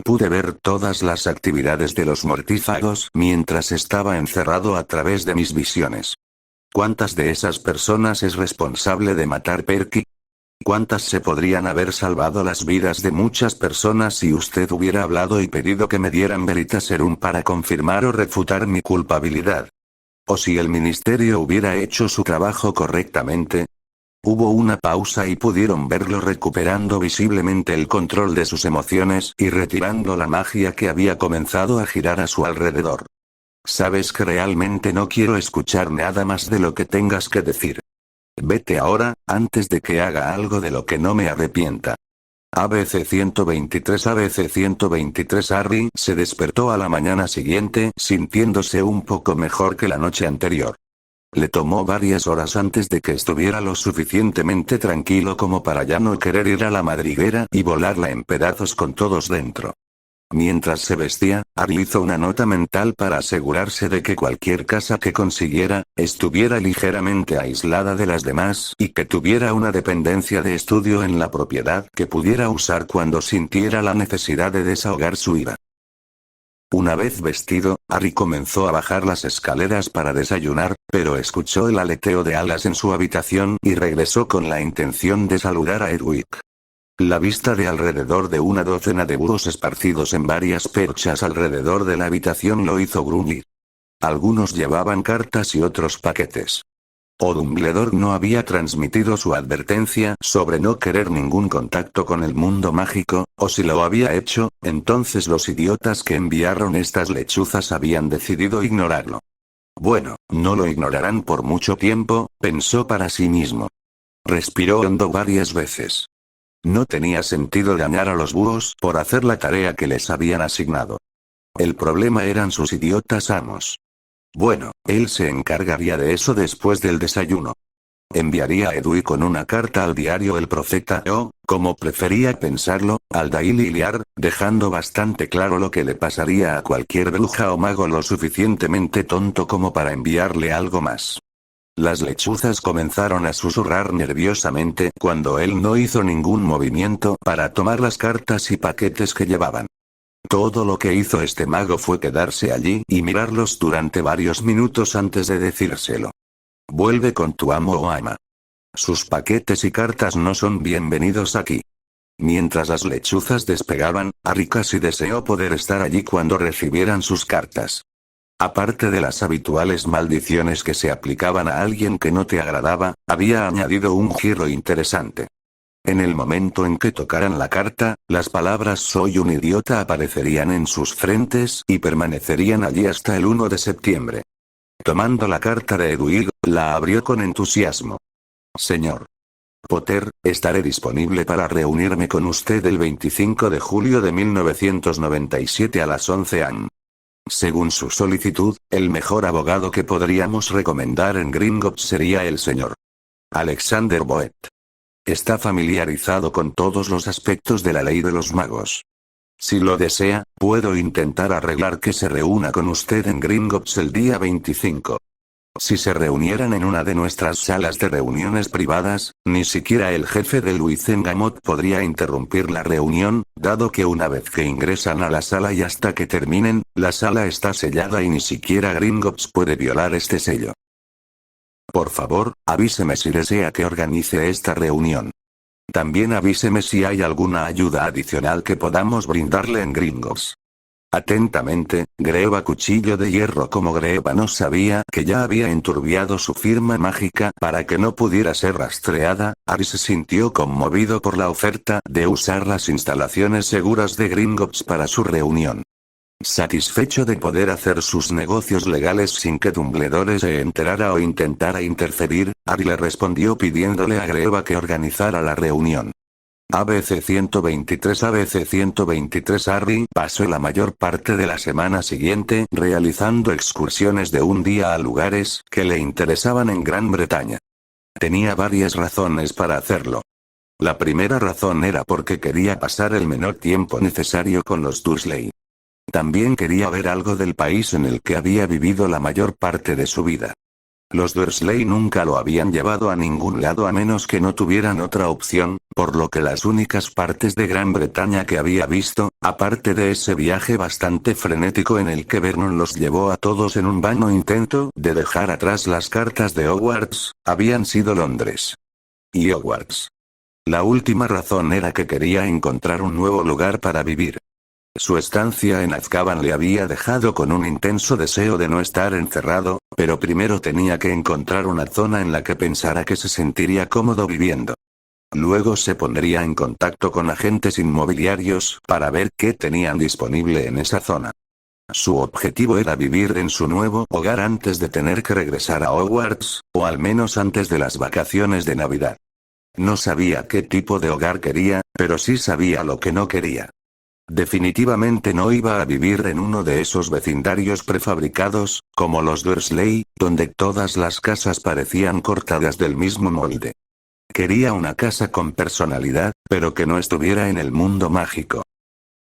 Pude ver todas las actividades de los mortífagos mientras estaba encerrado a través de mis visiones. ¿Cuántas de esas personas es responsable de matar Perky? ¿Cuántas se podrían haber salvado las vidas de muchas personas si usted hubiera hablado y pedido que me dieran Veritaserum para confirmar o refutar mi culpabilidad? ¿O si el ministerio hubiera hecho su trabajo correctamente? Hubo una pausa y pudieron verlo recuperando visiblemente el control de sus emociones y retirando la magia que había comenzado a girar a su alrededor. Sabes que realmente no quiero escuchar nada más de lo que tengas que decir. Vete ahora, antes de que haga algo de lo que no me arrepienta. ABC 123 ABC 123 Harry se despertó a la mañana siguiente sintiéndose un poco mejor que la noche anterior. Le tomó varias horas antes de que estuviera lo suficientemente tranquilo como para ya no querer ir a la madriguera y volarla en pedazos con todos dentro. Mientras se vestía, Harry hizo una nota mental para asegurarse de que cualquier casa que consiguiera, estuviera ligeramente aislada de las demás y que tuviera una dependencia de estudio en la propiedad que pudiera usar cuando sintiera la necesidad de desahogar su ira. Una vez vestido, Harry comenzó a bajar las escaleras para desayunar, pero escuchó el aleteo de alas en su habitación y regresó con la intención de saludar a Hedwig. La vista de alrededor de una docena de búhos esparcidos en varias perchas alrededor de la habitación lo hizo gruñir. Algunos llevaban cartas y otros paquetes. O Dumbledore no había transmitido su advertencia sobre no querer ningún contacto con el mundo mágico, o si lo había hecho, entonces los idiotas que enviaron estas lechuzas habían decidido ignorarlo. Bueno, no lo ignorarán por mucho tiempo, pensó para sí mismo. Respiró hondo varias veces. No tenía sentido dañar a los búhos por hacer la tarea que les habían asignado. El problema eran sus idiotas amos. Bueno, él se encargaría de eso después del desayuno. Enviaría a Hedwig con una carta al diario El Profeta o, como prefería pensarlo, al Daily Liar, dejando bastante claro lo que le pasaría a cualquier bruja o mago lo suficientemente tonto como para enviarle algo más. Las lechuzas comenzaron a susurrar nerviosamente cuando él no hizo ningún movimiento para tomar las cartas y paquetes que llevaban. Todo lo que hizo este mago fue quedarse allí y mirarlos durante varios minutos antes de decírselo. Vuelve con tu amo o ama. Sus paquetes y cartas no son bienvenidos aquí. Mientras las lechuzas despegaban, Harry casi deseó poder estar allí cuando recibieran sus cartas. Aparte de las habituales maldiciones que se aplicaban a alguien que no te agradaba, había añadido un giro interesante. En el momento en que tocaran la carta, las palabras "soy un idiota" aparecerían en sus frentes y permanecerían allí hasta el 1 de septiembre. Tomando la carta de Hedwig, la abrió con entusiasmo. Señor Potter, estaré disponible para reunirme con usted el 25 de julio de 1997 a las 11 am. Según su solicitud, el mejor abogado que podríamos recomendar en Gringotts sería el señor Alexander Boet. Está familiarizado con todos los aspectos de la ley de los magos. Si lo desea, puedo intentar arreglar que se reúna con usted en Gringotts el día 25. Si se reunieran en una de nuestras salas de reuniones privadas, ni siquiera el jefe de Wizengamot podría interrumpir la reunión, dado que una vez que ingresan a la sala y hasta que terminen, la sala está sellada y ni siquiera Gringotts puede violar este sello. Por favor, avíseme si desea que organice esta reunión. También avíseme si hay alguna ayuda adicional que podamos brindarle en Gringotts. Atentamente, Greba Cuchillo de Hierro. Como Greba no sabía que ya había enturbiado su firma mágica para que no pudiera ser rastreada, Ari se sintió conmovido por la oferta de usar las instalaciones seguras de Gringotts para su reunión. Satisfecho de poder hacer sus negocios legales sin que Dumbledore se enterara o intentara interferir, Ari le respondió pidiéndole a Greba que organizara la reunión. ABC 123. Harry pasó la mayor parte de la semana siguiente realizando excursiones de un día a lugares que le interesaban en Gran Bretaña. Tenía varias razones para hacerlo. La primera razón era porque quería pasar el menor tiempo necesario con los Dursley. También quería ver algo del país en el que había vivido la mayor parte de su vida. Los Dursley nunca lo habían llevado a ningún lado a menos que no tuvieran otra opción, por lo que las únicas partes de Gran Bretaña que había visto, aparte de ese viaje bastante frenético en el que Vernon los llevó a todos en un vano intento de dejar atrás las cartas de Hogwarts, habían sido Londres y Hogwarts. La última razón era que quería encontrar un nuevo lugar para vivir. Su estancia en Azkaban le había dejado con un intenso deseo de no estar encerrado, pero primero tenía que encontrar una zona en la que pensara que se sentiría cómodo viviendo. Luego se pondría en contacto con agentes inmobiliarios para ver qué tenían disponible en esa zona. Su objetivo era vivir en su nuevo hogar antes de tener que regresar a Hogwarts, o al menos antes de las vacaciones de Navidad. No sabía qué tipo de hogar quería, pero sí sabía lo que no quería. Definitivamente no iba a vivir en uno de esos vecindarios prefabricados, como los Dursley, donde todas las casas parecían cortadas del mismo molde. Quería una casa con personalidad, pero que no estuviera en el mundo mágico.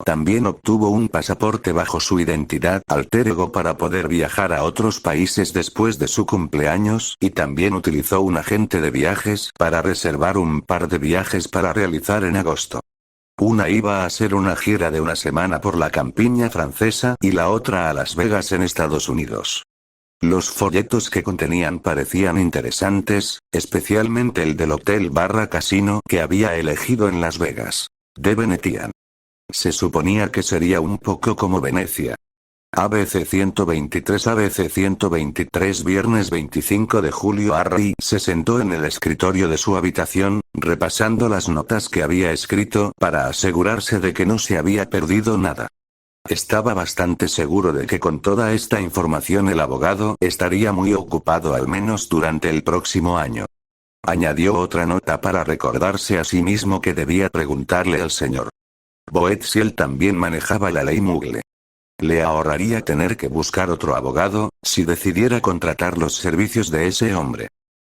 También obtuvo un pasaporte bajo su identidad alter ego para poder viajar a otros países después de su cumpleaños y también utilizó un agente de viajes para reservar un par de viajes para realizar en agosto. Una iba a ser una gira de una semana por la campiña francesa y la otra a Las Vegas en Estados Unidos. Los folletos que contenían parecían interesantes, especialmente el del hotel/casino que había elegido en Las Vegas. The Venetian. Se suponía que sería un poco como Venecia. ABC 123. Viernes 25 de julio. Harry se sentó en el escritorio de su habitación, repasando las notas que había escrito para asegurarse de que no se había perdido nada. Estaba bastante seguro de que con toda esta información el abogado estaría muy ocupado al menos durante el próximo año. Añadió otra nota para recordarse a sí mismo que debía preguntarle al señor Boet si él también manejaba la ley Muggle. Le ahorraría tener que buscar otro abogado, si decidiera contratar los servicios de ese hombre.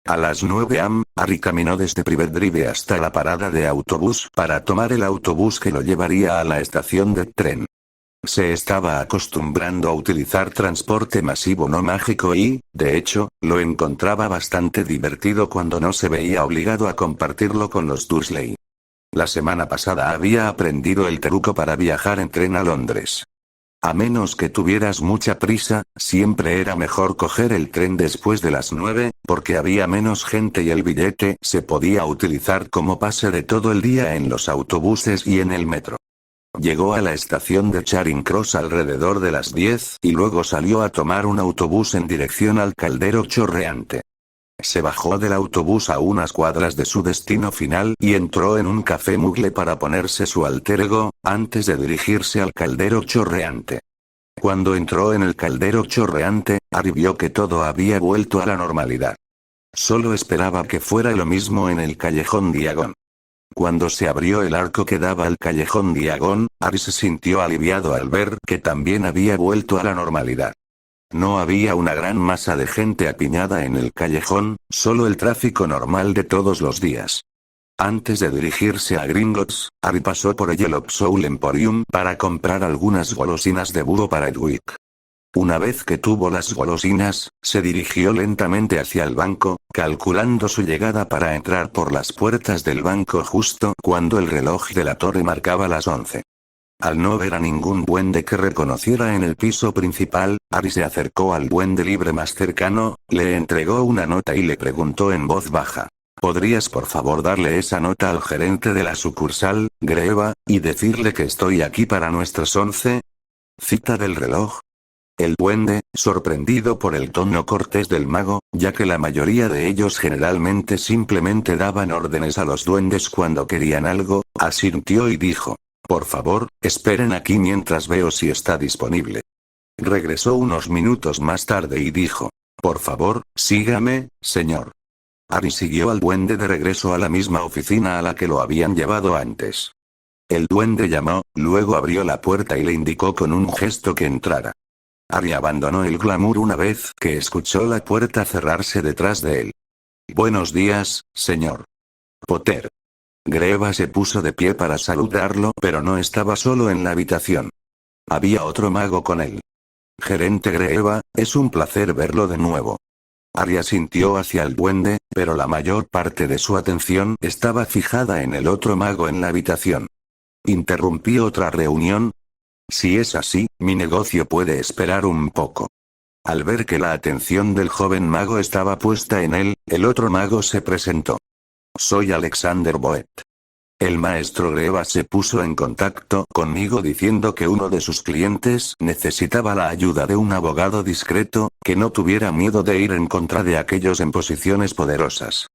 A las 9 am, Harry caminó desde Private Drive hasta la parada de autobús para tomar el autobús que lo llevaría a la estación de tren. Se estaba acostumbrando a utilizar transporte masivo no mágico y, de hecho, lo encontraba bastante divertido cuando no se veía obligado a compartirlo con los Dursley. La semana pasada había aprendido el truco para viajar en tren a Londres. A menos que tuvieras mucha prisa, siempre era mejor coger el tren después de las 9, porque había menos gente y el billete se podía utilizar como pase de todo el día en los autobuses y en el metro. Llegó a la estación de Charing Cross alrededor de las 10 y luego salió a tomar un autobús en dirección al Caldero Chorreante. Se bajó del autobús a unas cuadras de su destino final y entró en un café Muggle para ponerse su alter ego, antes de dirigirse al Caldero Chorreante. Cuando entró en el Caldero Chorreante, Harry vio que todo había vuelto a la normalidad. Solo esperaba que fuera lo mismo en el Callejón Diagon. Cuando se abrió el arco que daba al Callejón Diagon, Harry se sintió aliviado al ver que también había vuelto a la normalidad. No había una gran masa de gente apiñada en el callejón, solo el tráfico normal de todos los días. Antes de dirigirse a Gringotts, Harry pasó por el Yellow Soul Emporium para comprar algunas golosinas de búho para Edwig. Una vez que tuvo las golosinas, se dirigió lentamente hacia el banco, calculando su llegada para entrar por las puertas del banco justo cuando el reloj de la torre marcaba las 11. Al no ver a ningún duende que reconociera en el piso principal, Harry se acercó al duende libre más cercano, le entregó una nota y le preguntó en voz baja: ¿Podrías por favor darle esa nota al gerente de la sucursal, Greva, y decirle que estoy aquí para nuestras 11? Cita del reloj. El duende, sorprendido por el tono cortés del mago, ya que la mayoría de ellos generalmente simplemente daban órdenes a los duendes cuando querían algo, asintió y dijo: por favor, esperen aquí mientras veo si está disponible. Regresó unos minutos más tarde y dijo: por favor, sígame, señor. Harry siguió al duende de regreso a la misma oficina a la que lo habían llevado antes. El duende llamó, luego abrió la puerta y le indicó con un gesto que entrara. Harry abandonó el glamour una vez que escuchó la puerta cerrarse detrás de él. Buenos días, señor Potter. Greva se puso de pie para saludarlo, pero no estaba solo en la habitación. Había otro mago con él. Gerente Greva, es un placer verlo de nuevo. Harry asintió hacia el duende, pero la mayor parte de su atención estaba fijada en el otro mago en la habitación. ¿Interrumpí otra reunión? Si es así, mi negocio puede esperar un poco. Al ver que la atención del joven mago estaba puesta en él, el otro mago se presentó. Soy Alexander Boet. El maestro Greva se puso en contacto conmigo diciendo que uno de sus clientes necesitaba la ayuda de un abogado discreto, que no tuviera miedo de ir en contra de aquellos en posiciones poderosas.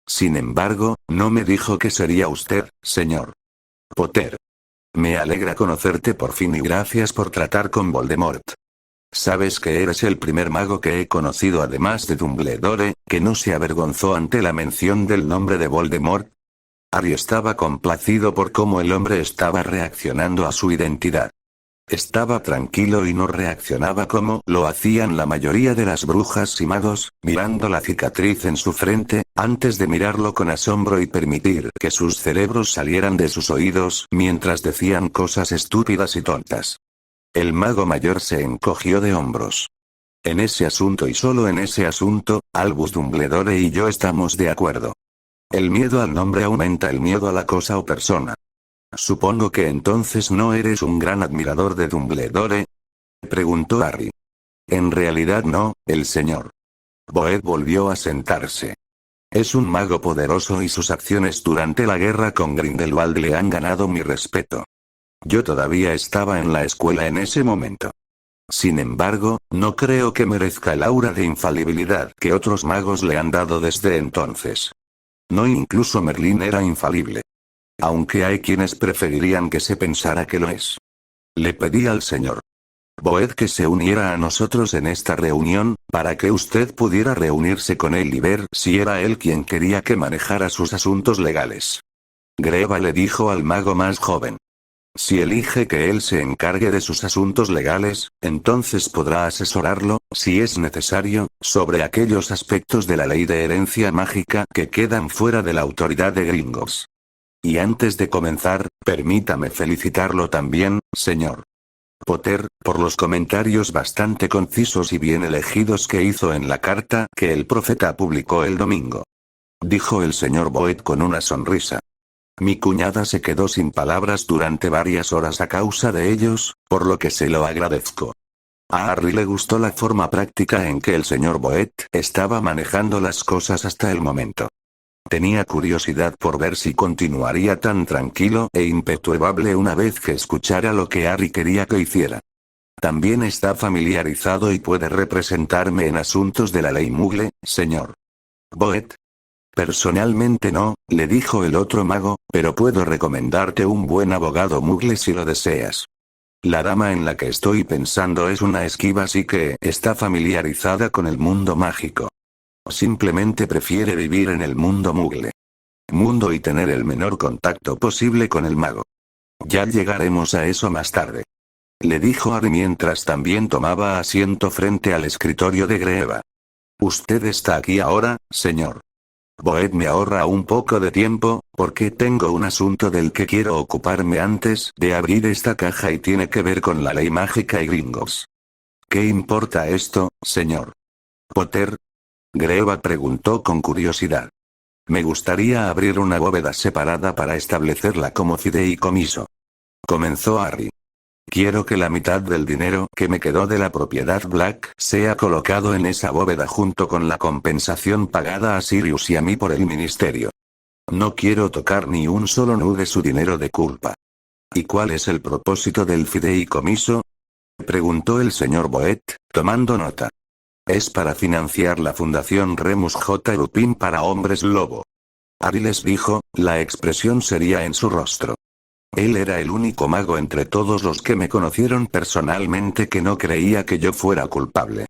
Sin embargo, no me dijo que sería usted, señor Potter. Me alegra conocerte por fin y gracias por tratar con Voldemort. Sabes que eres el primer mago que he conocido además de Dumbledore, que no se avergonzó ante la mención del nombre de Voldemort. Harry estaba complacido por cómo el hombre estaba reaccionando a su identidad. Estaba tranquilo y no reaccionaba como lo hacían la mayoría de las brujas y magos, mirando la cicatriz en su frente, antes de mirarlo con asombro y permitir que sus cerebros salieran de sus oídos mientras decían cosas estúpidas y tontas. El mago mayor se encogió de hombros. En ese asunto y solo en ese asunto, Albus Dumbledore y yo estamos de acuerdo. El miedo al nombre aumenta el miedo a la cosa o persona. Supongo que entonces no eres un gran admirador de Dumbledore, preguntó Harry. En realidad no, el señor Boet volvió a sentarse. Es un mago poderoso y sus acciones durante la guerra con Grindelwald le han ganado mi respeto. Yo todavía estaba en la escuela en ese momento. Sin embargo, no creo que merezca el aura de infalibilidad que otros magos le han dado desde entonces. No, incluso Merlín era infalible. Aunque hay quienes preferirían que se pensara que lo es. Le pedí al señor Boet que se uniera a nosotros en esta reunión, para que usted pudiera reunirse con él y ver si era él quien quería que manejara sus asuntos legales. Greva le dijo al mago más joven. Si elige que él se encargue de sus asuntos legales, entonces podrá asesorarlo, si es necesario, sobre aquellos aspectos de la ley de herencia mágica que quedan fuera de la autoridad de Gringotts. Y antes de comenzar, permítame felicitarlo también, señor Potter, por los comentarios bastante concisos y bien elegidos que hizo en la carta que el profeta publicó el domingo. Dijo el señor Boet con una sonrisa. Mi cuñada se quedó sin palabras durante varias horas a causa de ellos, por lo que se lo agradezco. A Harry le gustó la forma práctica en que el señor Boet estaba manejando las cosas hasta el momento. Tenía curiosidad por ver si continuaría tan tranquilo e imperturbable una vez que escuchara lo que Harry quería que hiciera. También está familiarizado y puede representarme en asuntos de la ley Mugle, señor Boet. Personalmente no, le dijo el otro mago, pero puedo recomendarte un buen abogado Mugle si lo deseas. La dama en la que estoy pensando es una esquiva, así que está familiarizada con el mundo mágico. Simplemente prefiere vivir en el mundo Mugle. Mundo y tener el menor contacto posible con el mago. Ya llegaremos a eso más tarde. Le dijo Harry mientras también tomaba asiento frente al escritorio de Greva. Usted está aquí ahora, señor Boet me ahorra un poco de tiempo, porque tengo un asunto del que quiero ocuparme antes de abrir esta caja y tiene que ver con la ley mágica y Gringotts. ¿Qué importa esto, señor Potter? Greva preguntó con curiosidad. Me gustaría abrir una bóveda separada para establecerla como fideicomiso. Comenzó Harry. quiero que la mitad del dinero que me quedó de la propiedad Black sea colocado en esa bóveda junto con la compensación pagada a Sirius y a mí por el ministerio. No quiero tocar ni un solo nu de su dinero de culpa. ¿Y cuál es el propósito del fideicomiso?, preguntó el señor Boet, tomando nota. Es para financiar la Fundación Remus J. Lupin para hombres lobo. Harry les dijo, la expresión sería en su rostro. Él era el único mago entre todos los que me conocieron personalmente que no creía que yo fuera culpable.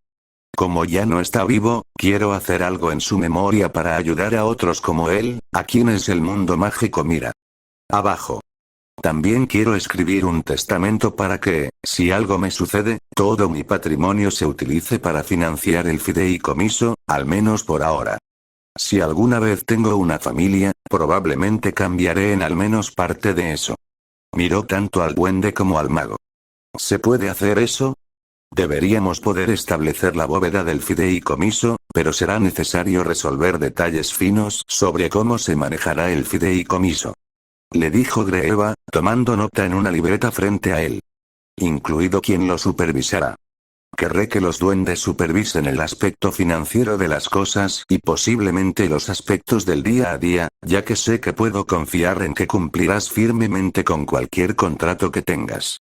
Como ya no está vivo, quiero hacer algo en su memoria para ayudar a otros como él, a quienes el mundo mágico mira abajo. También quiero escribir un testamento para que, si algo me sucede, todo mi patrimonio se utilice para financiar el fideicomiso, al menos por ahora. Si alguna vez tengo una familia, probablemente cambiaré en al menos parte de eso. Miró tanto al duende como al mago. ¿Se puede hacer eso? Deberíamos poder establecer la bóveda del fideicomiso, pero será necesario resolver detalles finos sobre cómo se manejará el fideicomiso. Le dijo Greva, tomando nota en una libreta frente a él. Incluido quien lo supervisará. Querré que los duendes supervisen el aspecto financiero de las cosas y posiblemente los aspectos del día a día, ya que sé que puedo confiar en que cumplirás firmemente con cualquier contrato que tengas.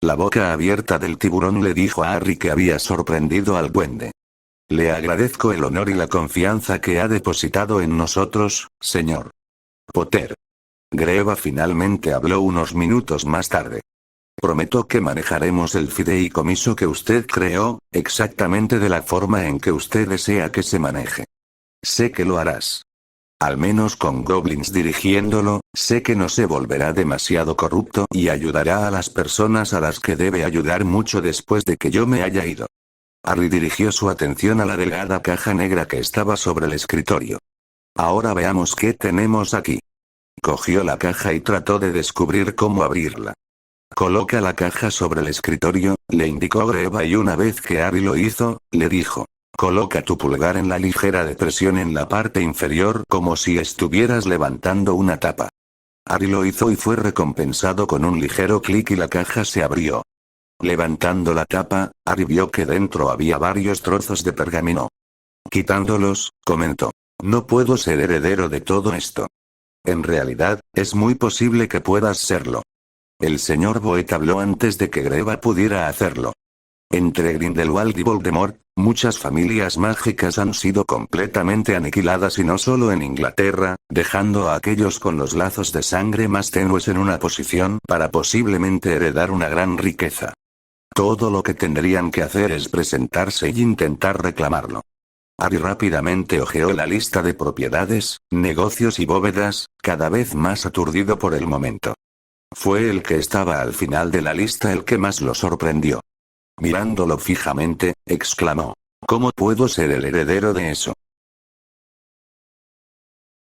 La boca abierta del tiburón le dijo a Harry que había sorprendido al duende. Le agradezco el honor y la confianza que ha depositado en nosotros, señor Potter. Greva finalmente habló unos minutos más tarde. Prometo que manejaremos el fideicomiso que usted creó, exactamente de la forma en que usted desea que se maneje. Sé que lo harás. Al menos con goblins dirigiéndolo, sé que no se volverá demasiado corrupto y ayudará a las personas a las que debe ayudar mucho después de que yo me haya ido. Harry dirigió su atención a la delgada caja negra que estaba sobre el escritorio. Ahora veamos qué tenemos aquí. Cogió la caja y trató de descubrir cómo abrirla. Coloca la caja sobre el escritorio, le indicó Greva y una vez que Harry lo hizo, le dijo. Coloca tu pulgar en la ligera depresión en la parte inferior como si estuvieras levantando una tapa. Harry lo hizo y fue recompensado con un ligero clic y la caja se abrió. Levantando la tapa, Harry vio que dentro había varios trozos de pergamino. Quitándolos, comentó. No puedo ser heredero de todo esto. En realidad, es muy posible que puedas serlo. El señor Boet habló antes de que Greva pudiera hacerlo. Entre Grindelwald y Voldemort, muchas familias mágicas han sido completamente aniquiladas y no solo en Inglaterra, dejando a aquellos con los lazos de sangre más tenues en una posición para posiblemente heredar una gran riqueza. Todo lo que tendrían que hacer es presentarse y intentar reclamarlo. Harry rápidamente hojeó la lista de propiedades, negocios y bóvedas, cada vez más aturdido por el momento. Fue el que estaba al final de la lista el que más lo sorprendió. Mirándolo fijamente, exclamó. ¿Cómo puedo ser el heredero de eso?